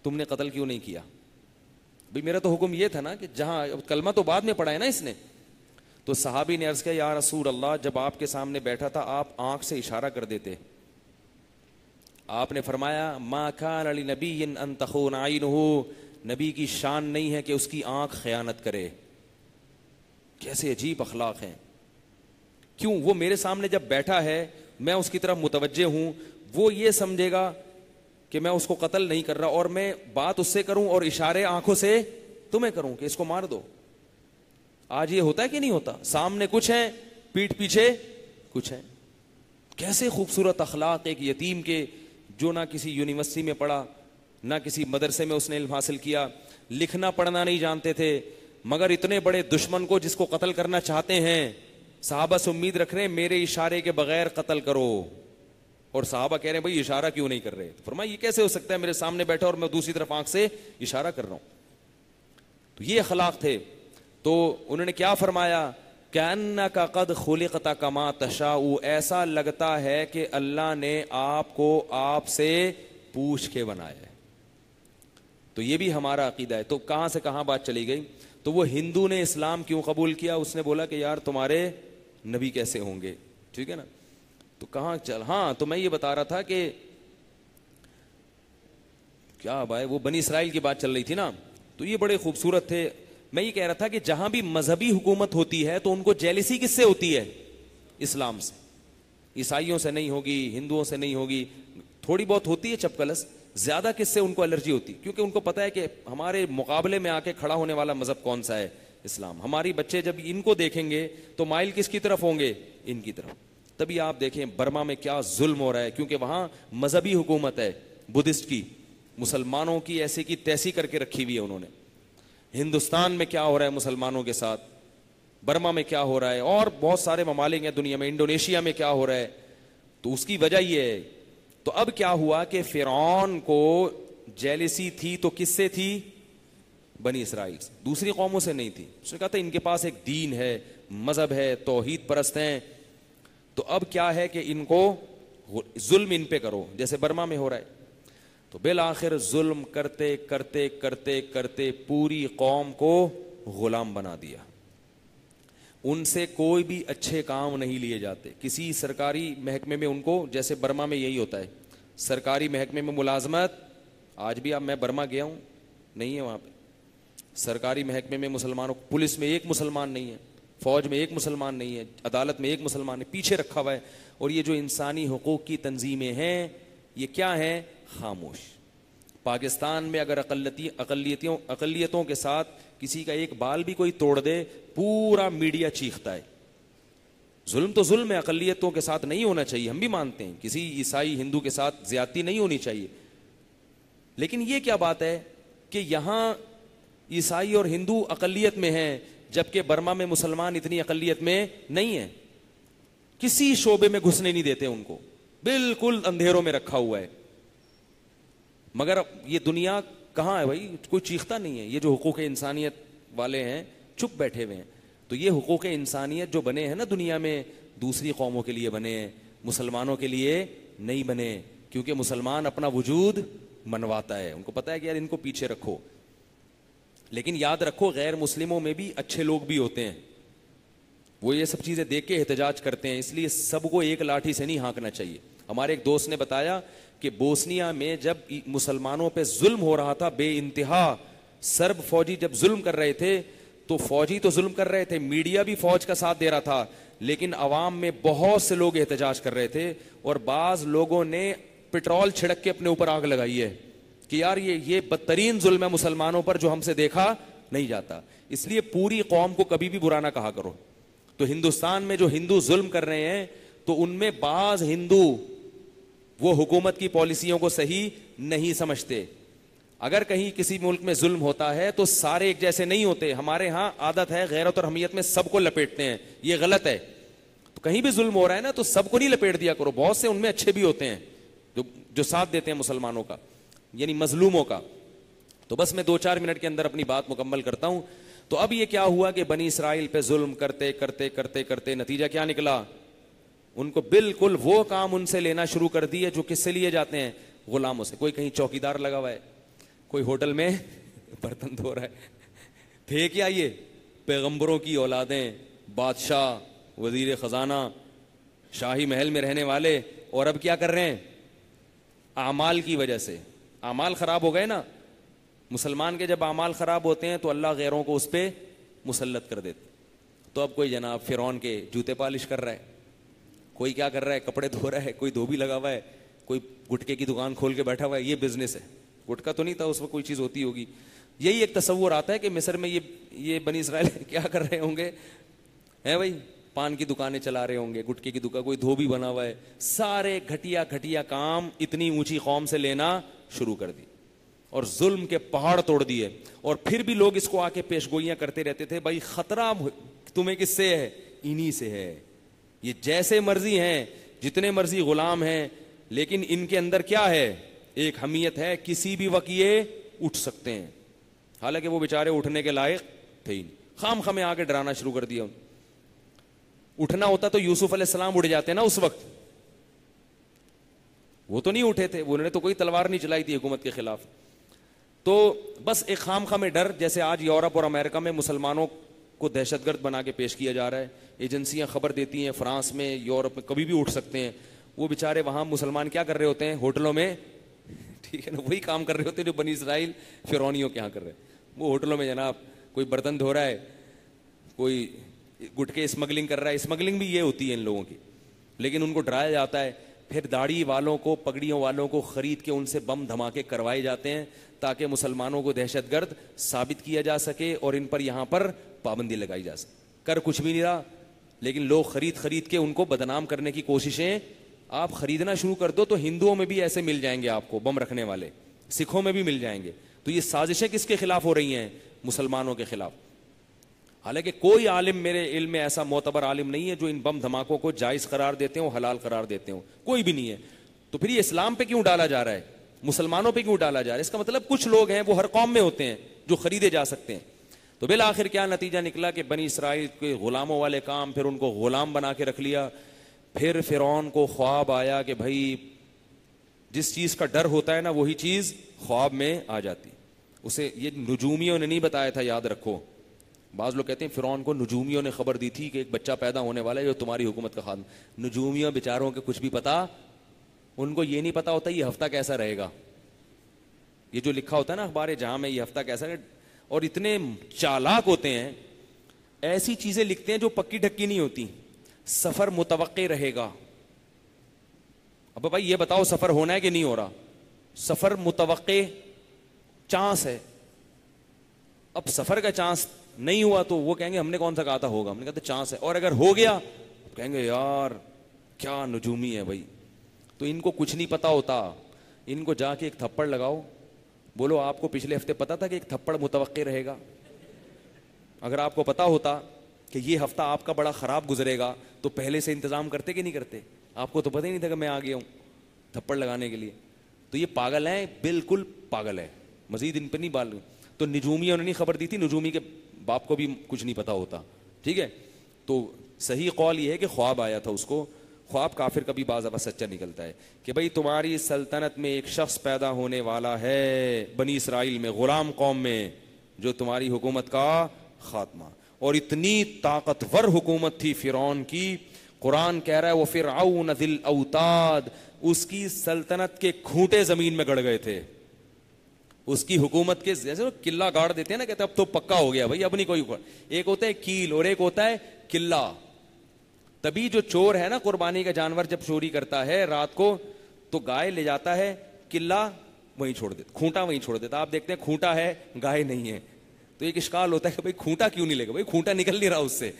تم نے قتل کیوں نہیں کیا؟ بھئی میرا تو حکم یہ تھا نا کہ جہاں، کلمہ تو بعد میں پڑھا ہے نا اس نے۔ تو صحابی نے عرض کیا یا رسول اللہ جب آپ کے سامنے بیٹھا تھا آپ آنکھ سے اشارہ کر دیتے، آپ نے فرمایا ما کان لنبی ان تخون عینہ، نبی کی شان نہیں ہے کہ اس کی آنکھ خیانت کرے۔ کیسے عجیب اخلاق ہیں، کیوں؟ وہ میرے سامنے جب بیٹھا ہے میں اس کی طرف متوجہ ہوں، وہ یہ سمجھے گا کہ میں اس کو قتل نہیں کر رہا، اور میں بات اس سے کروں اور اشارے آنکھوں سے تمہیں کروں کہ اس کو مار دو۔ آج یہ ہوتا ہے کہ نہیں ہوتا؟ سامنے کچھ ہے، پیٹھ پیچھے کچھ ہے۔ کیسے خوبصورت اخلاق ایک یتیم کے، جو نہ کسی یونیورسٹی میں پڑھا، نہ کسی مدرسے میں اس نے علم حاصل کیا، لکھنا پڑھنا نہیں جانتے تھے، مگر اتنے بڑے دشمن کو جس کو قتل کرنا چاہتے ہیں، صحابہ سے امید رکھ رہے ہیں میرے اشارے کے بغیر قتل کرو، اور صحابہ کہہ رہے ہیں بھائی اشارہ کیوں نہیں کر رہے؟ فرمایا یہ کیسے ہو سکتا ہے، میرے سامنے بیٹھا اور میں دوسری طرف آنکھ سے اشارہ کر رہا ہوں۔ تو یہ اخلاق تھے۔ تو انہوں نے کیا فرمایا، کأنک قد خلقت کما تشاء، ایسا لگتا ہے کہ اللہ نے آپ کو آپ سے پوچھ کے بنایا ہے۔ تو یہ بھی ہمارا عقیدہ ہے۔ تو کہاں سے کہاں بات چلی گئی؟ تو وہ ہندو نے اسلام کیوں قبول کیا؟ اس نے بولا کہ یار تمہارے نبی کیسے ہوں گے، ٹھیک ہے نا؟ تو کہاں چل، ہاں تو میں یہ بتا رہا تھا کہ کیا بھائی وہ بنی اسرائیل کی بات چل رہی تھی نا، تو یہ بڑے خوبصورت تھے۔ میں یہ کہہ رہا تھا کہ جہاں بھی مذہبی حکومت ہوتی ہے تو ان کو جیلسی کس سے ہوتی ہے؟ اسلام سے۔ عیسائیوں سے نہیں ہوگی، ہندوؤں سے نہیں ہوگی، تھوڑی بہت ہوتی ہے چپکلس، زیادہ کس سے ان کو الرجی ہوتی؟ کیونکہ ان کو پتا ہے کہ ہمارے مقابلے میں آ کے کھڑا ہونے والا مذہب کون سا ہے؟ اسلام۔ ہماری بچے جب ان کو دیکھیں گے تو مائل کس کی طرف ہوں گے؟ ان کی طرف۔ تبھی آپ دیکھیں برما میں کیا ظلم ہو رہا ہے، کیونکہ وہاں مذہبی حکومت ہے، بدھسٹ کی، مسلمانوں کی ایسی کی تیسی کر کے رکھی ہوئی ہے انہوں نے۔ ہندوستان میں کیا ہو رہا ہے مسلمانوں کے ساتھ، برما میں کیا ہو رہا ہے، اور بہت سارے ممالک ہیں دنیا میں، انڈونیشیا میں کیا ہو رہا ہے، تو اس کی وجہ یہ ہے۔ تو اب کیا ہوا کہ فرعون کو جیلسی تھی تو کس سے تھی؟ بنی اسرائیل سے، دوسری قوموں سے نہیں تھی۔ اس نے کہا تھا ان کے پاس ایک دین ہے، مذہب ہے، توحید پرست ہیں، تو اب کیا ہے کہ ان کو ظلم ان پہ کرو، جیسے برما میں ہو رہا ہے۔ تو بالآخر ظلم کرتے کرتے کرتے کرتے پوری قوم کو غلام بنا دیا۔ ان سے کوئی بھی اچھے کام نہیں لیے جاتے، کسی سرکاری محکمے میں ان کو، جیسے برما میں یہی ہوتا ہے، سرکاری محکمے میں ملازمت، آج بھی اب میں برما گیا ہوں، نہیں ہے وہاں پہ سرکاری محکمے میں مسلمانوں، پولیس میں ایک مسلمان نہیں ہے، فوج میں ایک مسلمان نہیں ہے، عدالت میں ایک مسلمان ہے، پیچھے رکھا ہوا ہے۔ اور یہ جو انسانی حقوق کی تنظیمیں ہیں یہ کیا ہیں؟ خاموش۔ پاکستان میں اگر اقلیتوں کے ساتھ کسی کا ایک بال بھی کوئی توڑ دے، پورا میڈیا چیختا ہے، ظلم تو ظلم ہے, اقلیتوں کے ساتھ نہیں ہونا چاہیے, ہم بھی مانتے ہیں کسی عیسائی ہندو کے ساتھ زیادتی نہیں ہونی چاہیے, لیکن یہ کیا بات ہے کہ یہاں عیسائی اور ہندو اقلیت میں ہیں جبکہ برما میں مسلمان اتنی اقلیت میں نہیں ہیں, کسی شعبے میں گھسنے نہیں دیتے ان کو, بالکل اندھیروں میں رکھا ہوا ہے. مگر یہ دنیا کہاں ہے بھائی, کوئی چیختا نہیں ہے. یہ جو حقوق انسانیت والے ہیں چپ بیٹھے ہوئے ہیں. تو یہ حقوق انسانیت جو بنے ہیں نا دنیا میں, دوسری قوموں کے لیے بنے ہیں, مسلمانوں کے لیے نہیں بنے, کیونکہ مسلمان اپنا وجود منواتا ہے, ان کو پتا ہے کہ یار ان کو پیچھے رکھو. لیکن یاد رکھو غیر مسلموں میں بھی اچھے لوگ بھی ہوتے ہیں, وہ یہ سب چیزیں دیکھ کے احتجاج کرتے ہیں, اس لیے سب کو ایک لاٹھی سے نہیں ہانکنا چاہیے. ہمارے ایک دوست نے بتایا کہ بوسنیا میں جب مسلمانوں پہ ظلم ہو رہا تھا بے انتہا, سرب فوجی جب ظلم کر رہے تھے تو فوجی تو ظلم کر رہے تھے, میڈیا بھی فوج کا ساتھ دے رہا تھا, لیکن عوام میں بہت سے لوگ احتجاج کر رہے تھے, اور بعض لوگوں نے پٹرول چھڑک کے اپنے اوپر آگ لگائی ہے کہ یار یہ بدترین ظلم ہے مسلمانوں پر جو ہم سے دیکھا نہیں جاتا. اس لیے پوری قوم کو کبھی بھی برا نہ کہا کرو. تو ہندوستان میں جو ہندو ظلم کر رہے ہیں تو ان میں بعض ہندو وہ حکومت کی پالیسیوں کو صحیح نہیں سمجھتے. اگر کہیں کسی ملک میں ظلم ہوتا ہے تو سارے ایک جیسے نہیں ہوتے. ہمارے ہاں عادت ہے غیرت اور حمیت میں سب کو لپیٹتے ہیں, یہ غلط ہے. تو کہیں بھی ظلم ہو رہا ہے نا تو سب کو نہیں لپیٹ دیا کرو, بہت سے ان میں اچھے بھی ہوتے ہیں جو ساتھ دیتے ہیں مسلمانوں کا, یعنی مظلوموں کا. تو بس میں 2-4 منٹ کے اندر اپنی بات مکمل کرتا ہوں. تو اب یہ کیا ہوا کہ بنی اسرائیل پہ ظلم کرتے کرتے کرتے کرتے نتیجہ کیا نکلا, ان کو بالکل وہ کام ان سے لینا شروع کر دیے جو کس سے لیے جاتے ہیں, غلاموں سے. کوئی کہیں چوکیدار لگا ہوا ہے, کوئی ہوٹل میں برتن دھو رہا ہے, تھے کیا یہ پیغمبروں کی اولادیں, بادشاہ, وزیر خزانہ, شاہی محل میں رہنے والے, اور اب کیا کر رہے ہیں, اعمال کی وجہ سے اعمال خراب ہو گئے نا. مسلمان کے جب اعمال خراب ہوتے ہیں تو اللہ غیروں کو اس پہ مسلط کر دیتے. تو اب کوئی جناب فرعون کے جوتے پالش کر رہا ہے, کوئی کیا کر رہا ہے, کپڑے دھو رہا ہے, کوئی دھوبی لگا ہوا ہے, کوئی گٹکے کی دکان کھول کے بیٹھا ہوا ہے. یہ بزنس ہے, گٹکا تو نہیں تھا اس وقت, کوئی چیز ہوتی ہوگی. یہی ایک تصور آتا ہے کہ مصر میں یہ بنی اسرائیل کیا کر رہے ہوں گے, ہے بھائی, پان کی دکانیں چلا رہے ہوں گے, گٹکے کی دکان, کوئی دھوبی بنا ہوا ہے. سارے گھٹیا گھٹیا کام اتنی اونچی قوم سے لینا شروع کر دی اور ظلم کے پہاڑ توڑ دیے. اور پھر بھی لوگ اس کو آ کے پیش گوئیاں کرتے رہتے تھے, بھائی خطرہ تمہیں کس سے ہے, انہی سے ہے. یہ جیسے مرضی ہیں, جتنے مرضی غلام ہیں, لیکن ان کے اندر کیا ہے, ایک حمیت ہے, کسی بھی وقت یہ اٹھ سکتے ہیں. حالانکہ وہ بیچارے اٹھنے کے لائق تھے ہی نہیں, خام خامے آ کے ڈرانا شروع کر دیا. اٹھنا ہوتا تو یوسف علیہ السلام اٹھ جاتے نا اس وقت, وہ تو نہیں اٹھے تھے, انہوں نے تو کوئی تلوار نہیں چلائی تھی حکومت کے خلاف. تو بس ایک خام خامے ڈر, جیسے آج یورپ اور امریکہ میں مسلمانوں کو دہشت گرد بنا کے پیش کیا جا رہا ہے. ایجنسیاں خبر دیتی ہیں فرانس میں, یورپ میں, کبھی بھی اٹھ سکتے ہیں. وہ بیچارے وہاں مسلمان کیا کر رہے ہوتے ہیں, ہوٹلوں میں, ٹھیک ہے نا, وہی کام کر رہے ہوتے ہیں جو بنی اسرائیل فرعونیوں کے یہاں کر رہے ہیں. وہ ہوٹلوں میں جناب کوئی برتن دھو رہا ہے, کوئی گٹکے اسمگلنگ کر رہا ہے. اسمگلنگ بھی یہ ہوتی ہے ان لوگوں کی, لیکن ان کو ڈرایا جاتا ہے. پھر داڑھی والوں کو, پگڑیوں والوں کو خرید کے ان سے بم دھماکے کروائے جاتے ہیں تاکہ مسلمانوں کو دہشت گرد ثابت کیا جا سکے اور ان پر یہاں پر پابندی لگائی جا سکے. کر کچھ بھی نہیں رہا, لیکن لوگ خرید کے ان کو بدنام کرنے کی کوششیں. آپ خریدنا شروع کر دو تو ہندوؤں میں بھی ایسے مل جائیں گے آپ کو بم رکھنے والے, سکھوں میں بھی مل جائیں گے. تو یہ سازشیں کس کے خلاف ہو رہی ہیں, مسلمانوں کے خلاف. حالانکہ کوئی عالم میرے علم میں ایسا معتبر عالم نہیں ہے جو ان بم دھماکوں کو جائز قرار دیتے ہوں, حلال قرار دیتے ہوں, کوئی بھی نہیں ہے. تو پھر یہ اسلام پہ کیوں ڈالا جا رہا ہے, مسلمانوں پہ کیوں ڈالا جا رہا ہے؟ اس کا مطلب کچھ لوگ ہیں وہ ہر قوم میں ہوتے ہیں جو خریدے جا سکتے ہیں. تو بالآخر کیا نتیجہ نکلا کہ بنی اسرائیل کے غلاموں والے کام, پھر ان کو غلام بنا کے رکھ لیا. پھر فرعون کو خواب آیا کہ بھائی جس چیز کا ڈر ہوتا ہے نا وہی چیز خواب میں آ جاتی. اسے یہ نجومیوں نے نہیں بتایا تھا, یاد رکھو. بعض لوگ کہتے ہیں فرعون کو نجومیوں نے خبر دی تھی کہ ایک بچہ پیدا ہونے والا ہے جو تمہاری حکومت کا خادم. نجومیوں بیچاروں کے کچھ بھی پتا, ان کو یہ نہیں پتا ہوتا یہ ہفتہ کیسا رہے گا. یہ جو لکھا ہوتا ہے نا اخبار جہاں میں یہ ہفتہ کیسا ہے, اور اتنے چالاک ہوتے ہیں, ایسی چیزیں لکھتے ہیں جو پکی ڈھکی نہیں ہوتی. سفر متوقع رہے گا. اب بھائی یہ بتاؤ سفر ہونا ہے کہ نہیں ہو رہا, سفر متوقع چانس ہے. اب سفر کا چانس نہیں ہوا تو وہ کہیں گے ہم نے کون سا کہا تھا ہوگا, ہم نے کہا تھا چانس ہے. اور اگر ہو گیا کہیں گے یار کیا نجومی ہے بھائی. تو ان کو کچھ نہیں پتا ہوتا, ان کو جا کے ایک تھپڑ لگاؤ, بولو آپ کو پچھلے ہفتے پتا تھا کہ ایک تھپڑ متوقع رہے گا؟ اگر آپ کو پتا ہوتا کہ یہ ہفتہ آپ کا بڑا خراب گزرے گا تو پہلے سے انتظام کرتے کہ نہیں کرتے؟ آپ کو تو پتہ ہی نہیں تھا کہ میں آ گیا ہوں تھپڑ لگانے کے لیے. تو یہ پاگل ہیں, بالکل پاگل ہے, مزید ان پہ نہیں بال. تو نجومیوں نے نہیں خبر دی تھی, نجومی کے باپ کو بھی کچھ نہیں پتا ہوتا, ٹھیک ہے. تو صحیح قول یہ ہے کہ خواب آیا تھا اس کو. خواب کافر کا بھی بعض اب سچا نکلتا ہے کہ بھائی تمہاری سلطنت میں ایک شخص پیدا ہونے والا ہے بنی اسرائیل میں, غلام قوم میں, جو تمہاری حکومت کا خاتمہ. اور اتنی طاقتور حکومت تھی فرعون کی, قرآن کہہ رہا ہے وہ فرعون ذی الاوتاد, اس کی سلطنت کے کھوٹے زمین میں گڑ گئے تھے. اس کی حکومت کے جیسے قلعہ گاڑ دیتے ہیں نا, کہتے ہیں اب تو پکا ہو گیا بھائی, اب نہیں کوئی. ایک ہوتا ہے کیل اور ایک ہوتا ہے قلعہ. تبھی جو چور ہے نا قربانی کا جانور جب چوری کرتا ہے رات کو تو گائے لے جاتا ہے, قلعہ وہیں چھوڑ دیتا, کھونٹا وہیں چھوڑ دیتا. آپ دیکھتے ہیں کھونٹا ہے گائے نہیں ہے, تو ایک اشکال ہوتا ہے کہ بھائی کھونٹا کیوں نہیں لے گا؟ بھائی کھونٹا نکل نہیں رہا اس سے,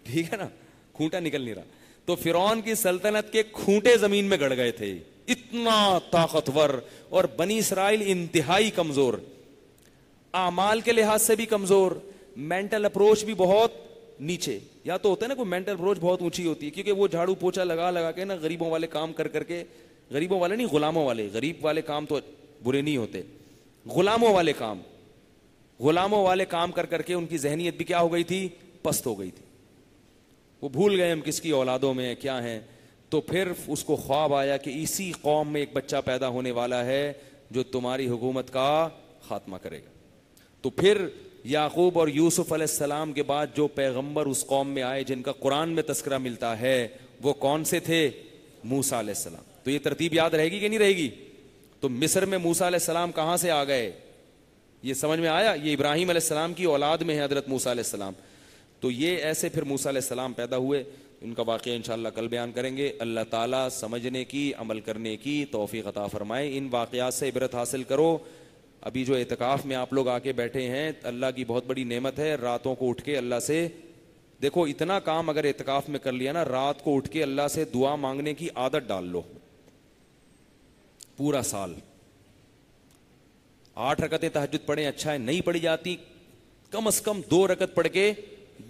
ٹھیک ہے نا, کھونٹا نکل نہیں رہا. تو فرعون کی سلطنت کے کھونٹے زمین میں گڑ گئے تھے, اتنا طاقتور. اور بنی اسرائیل انتہائی کمزور, اعمال کے لحاظ سے بھی کمزور, مینٹل اپروچ بھی بہت نیچے. یا تو ہوتا ہے نا کوئی مینٹل اپروچ بہت اونچی ہوتی ہے, کیونکہ وہ جھاڑو پوچھا لگا لگا کے نا غریبوں والے کام کر کر کے, غریبوں والے نہیں غلاموں والے, غریب والے کام تو برے نہیں ہوتے, غلاموں والے کام, غلاموں والے کام کر کر کے ان کی ذہنیت بھی کیا ہو گئی تھی؟ پست ہو گئی تھی. وہ بھول گئے ہم کس کی اولادوں میں کیا ہیں. تو پھر اس کو خواب آیا کہ اسی قوم میں ایک بچہ پیدا ہونے والا ہے جو تمہاری حکومت کا خاتمہ کرے گا. تو پھر یعقوب اور یوسف علیہ السلام کے بعد جو پیغمبر اس قوم میں آئے جن کا قرآن میں تذکرہ ملتا ہے وہ کون سے تھے؟ موسیٰ علیہ السلام. تو یہ ترتیب یاد رہے گی کہ نہیں رہے گی؟ تو مصر میں موسیٰ علیہ السلام کہاں سے آ گئے؟ یہ سمجھ میں آیا؟ یہ ابراہیم علیہ السلام کی اولاد میں ہے حضرت موسیٰ علیہ السلام. تو یہ ایسے پھر موسیٰ علیہ السلام پیدا ہوئے. ان کا واقعہ انشاءاللہ کل بیان کریں گے. اللہ تعالیٰ سمجھنے کی, عمل کرنے کی توفیق عطا فرمائے. ان واقعات سے عبرت حاصل کرو. ابھی جو اعتکاف میں آپ لوگ آ کے بیٹھے ہیں, اللہ کی بہت بڑی نعمت ہے. راتوں کو اٹھ کے اللہ سے دیکھو, اتنا کام اگر اعتکاف میں کر لیا نا, رات کو اٹھ کے اللہ سے دعا مانگنے کی عادت ڈال لو. پورا سال 8 رکعتیں تہجد پڑھیں, اچھا ہے, نہیں پڑھی جاتی کم از کم 2 رکعت پڑھ کے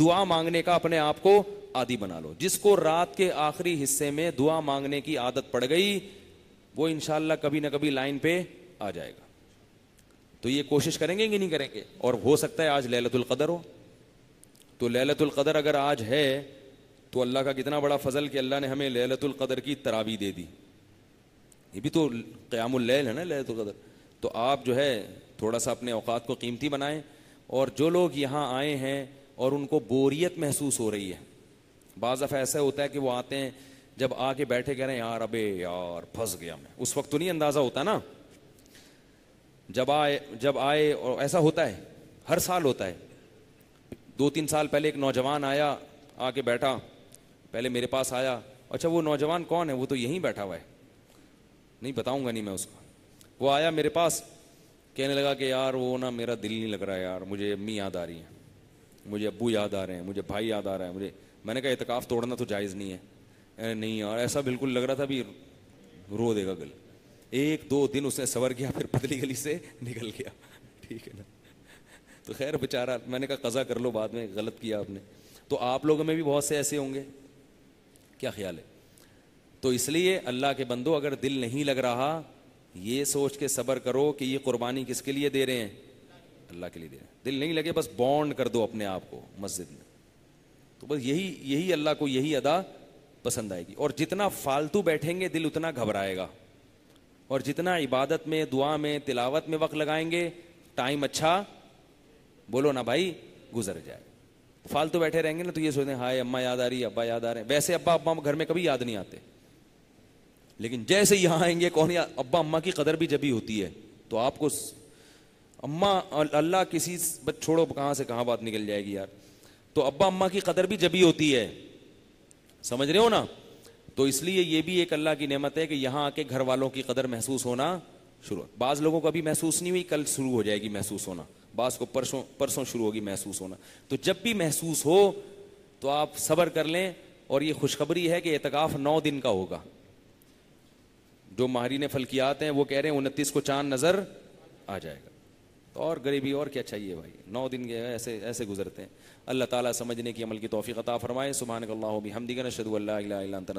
دعا مانگنے کا اپنے آپ کو عادی بنا لو. جس کو رات کے آخری حصے میں دعا مانگنے کی عادت پڑ گئی وہ انشاءاللہ کبھی نہ کبھی لائن پہ آ جائے گا. تو یہ کوشش کریں گے کہ نہیں کریں گے؟ اور ہو سکتا ہے آج لیلۃ القدر ہو, تو لیلۃ القدر اگر آج ہے تو اللہ کا کتنا بڑا فضل کہ اللہ نے ہمیں لیلۃ القدر کی تراویح دے دی. یہ بھی تو قیام اللیل ہے نا لیلۃ القدر. تو آپ جو ہے تھوڑا سا اپنے اوقات کو قیمتی بنائیں. اور جو لوگ یہاں آئے ہیں اور ان کو بوریت محسوس ہو رہی ہے, بعض دفعہ ایسا ہوتا ہے کہ وہ آتے ہیں جب آ کے بیٹھے کہہ رہے ہیں یار ابے یار پھنس گیا میں, اس وقت تو نہیں اندازہ ہوتا نا, جب آئے اور ایسا ہوتا ہے, ہر سال ہوتا ہے. 2-3 سال پہلے ایک نوجوان آیا, آ کے بیٹھا, پہلے میرے پاس آیا. اچھا وہ نوجوان کون ہے؟ وہ تو یہیں بیٹھا ہوا ہے, نہیں بتاؤں گا نہیں میں اس کو. وہ آیا میرے پاس, کہنے لگا کہ یار وہ نا میرا دل نہیں لگ رہا ہے یار, مجھے امی یاد آ رہی ہیں, مجھے ابو یاد آ رہے ہیں, مجھے بھائی یاد آ رہا ہے مجھے. میں نے کہا اعتکاف توڑنا تو جائز نہیں ہے. نہیں یار ایسا بالکل لگ رہا تھا بھی رو دے گا گل. 1-2 دن اس نے صبر کیا, پھر پتلی گلی سے نکل گیا, ٹھیک ہے نا. تو خیر بیچارہ, میں نے کہا قضا کر لو بعد میں, غلط کیا آپ نے. تو آپ لوگوں میں بھی بہت سے ایسے ہوں گے, کیا خیال ہے؟ تو اس لیے اللہ کے بندو اگر دل نہیں لگ رہا, یہ سوچ کے صبر کرو کہ یہ قربانی کس کے لیے دے رہے ہیں؟ اللہ کے لیے دے رہے ہیں. دل نہیں لگے بس بانڈ کر دو اپنے آپ کو مسجد میں, تو بس یہی اللہ کو یہی ادا پسند آئے گی. اور جتنا فالتو بیٹھیں گے دل اتنا گھبرائے گا, اور جتنا عبادت میں, دعا میں, تلاوت میں وقت لگائیں گے ٹائم اچھا بولو نا بھائی گزر جائے. فالتو بیٹھے رہیں گے نا تو یہ سوچتے ہیں ہائے اماں یاد آ رہی ہے, ابا یاد آ رہے ہیں. ویسے ابا گھر میں کبھی یاد نہیں آتے, لیکن جیسے یہاں آئیں گے کون یا ابا اماں کی قدر بھی جبھی ہوتی ہے. تو آپ کو اماں اللہ کسی چھوڑو کہاں سے کہاں بات نکل جائے گی یار. تو ابا اماں کی قدر بھی جبھی ہوتی ہے, سمجھ رہے ہو نا. تو اس لیے یہ بھی ایک اللہ کی نعمت ہے کہ یہاں آ کے گھر والوں کی قدر محسوس ہونا شروع. بعض لوگوں کو ابھی محسوس نہیں ہوئی, کل شروع ہو جائے گی محسوس ہونا. بعض کو پرسوں شروع ہوگی محسوس ہونا. تو جب بھی محسوس ہو تو آپ صبر کر لیں اور یہ خوشخبری ہے کہ اعتکاف 9 دن کا ہوگا. جو ماہرین فلکیات ہیں وہ کہہ رہے ہیں 29 کو چاند نظر آ جائے گا. تو اور غریبی اور کیا چاہیے بھائی, 9 دن کے ایسے گزرتے ہیں. اللہ تعالیٰ سمجھنے کی عمل کی توفیق عطا فرمائے. سبحانک اللہم و بحمدک نشہد ان لا الہ الا انت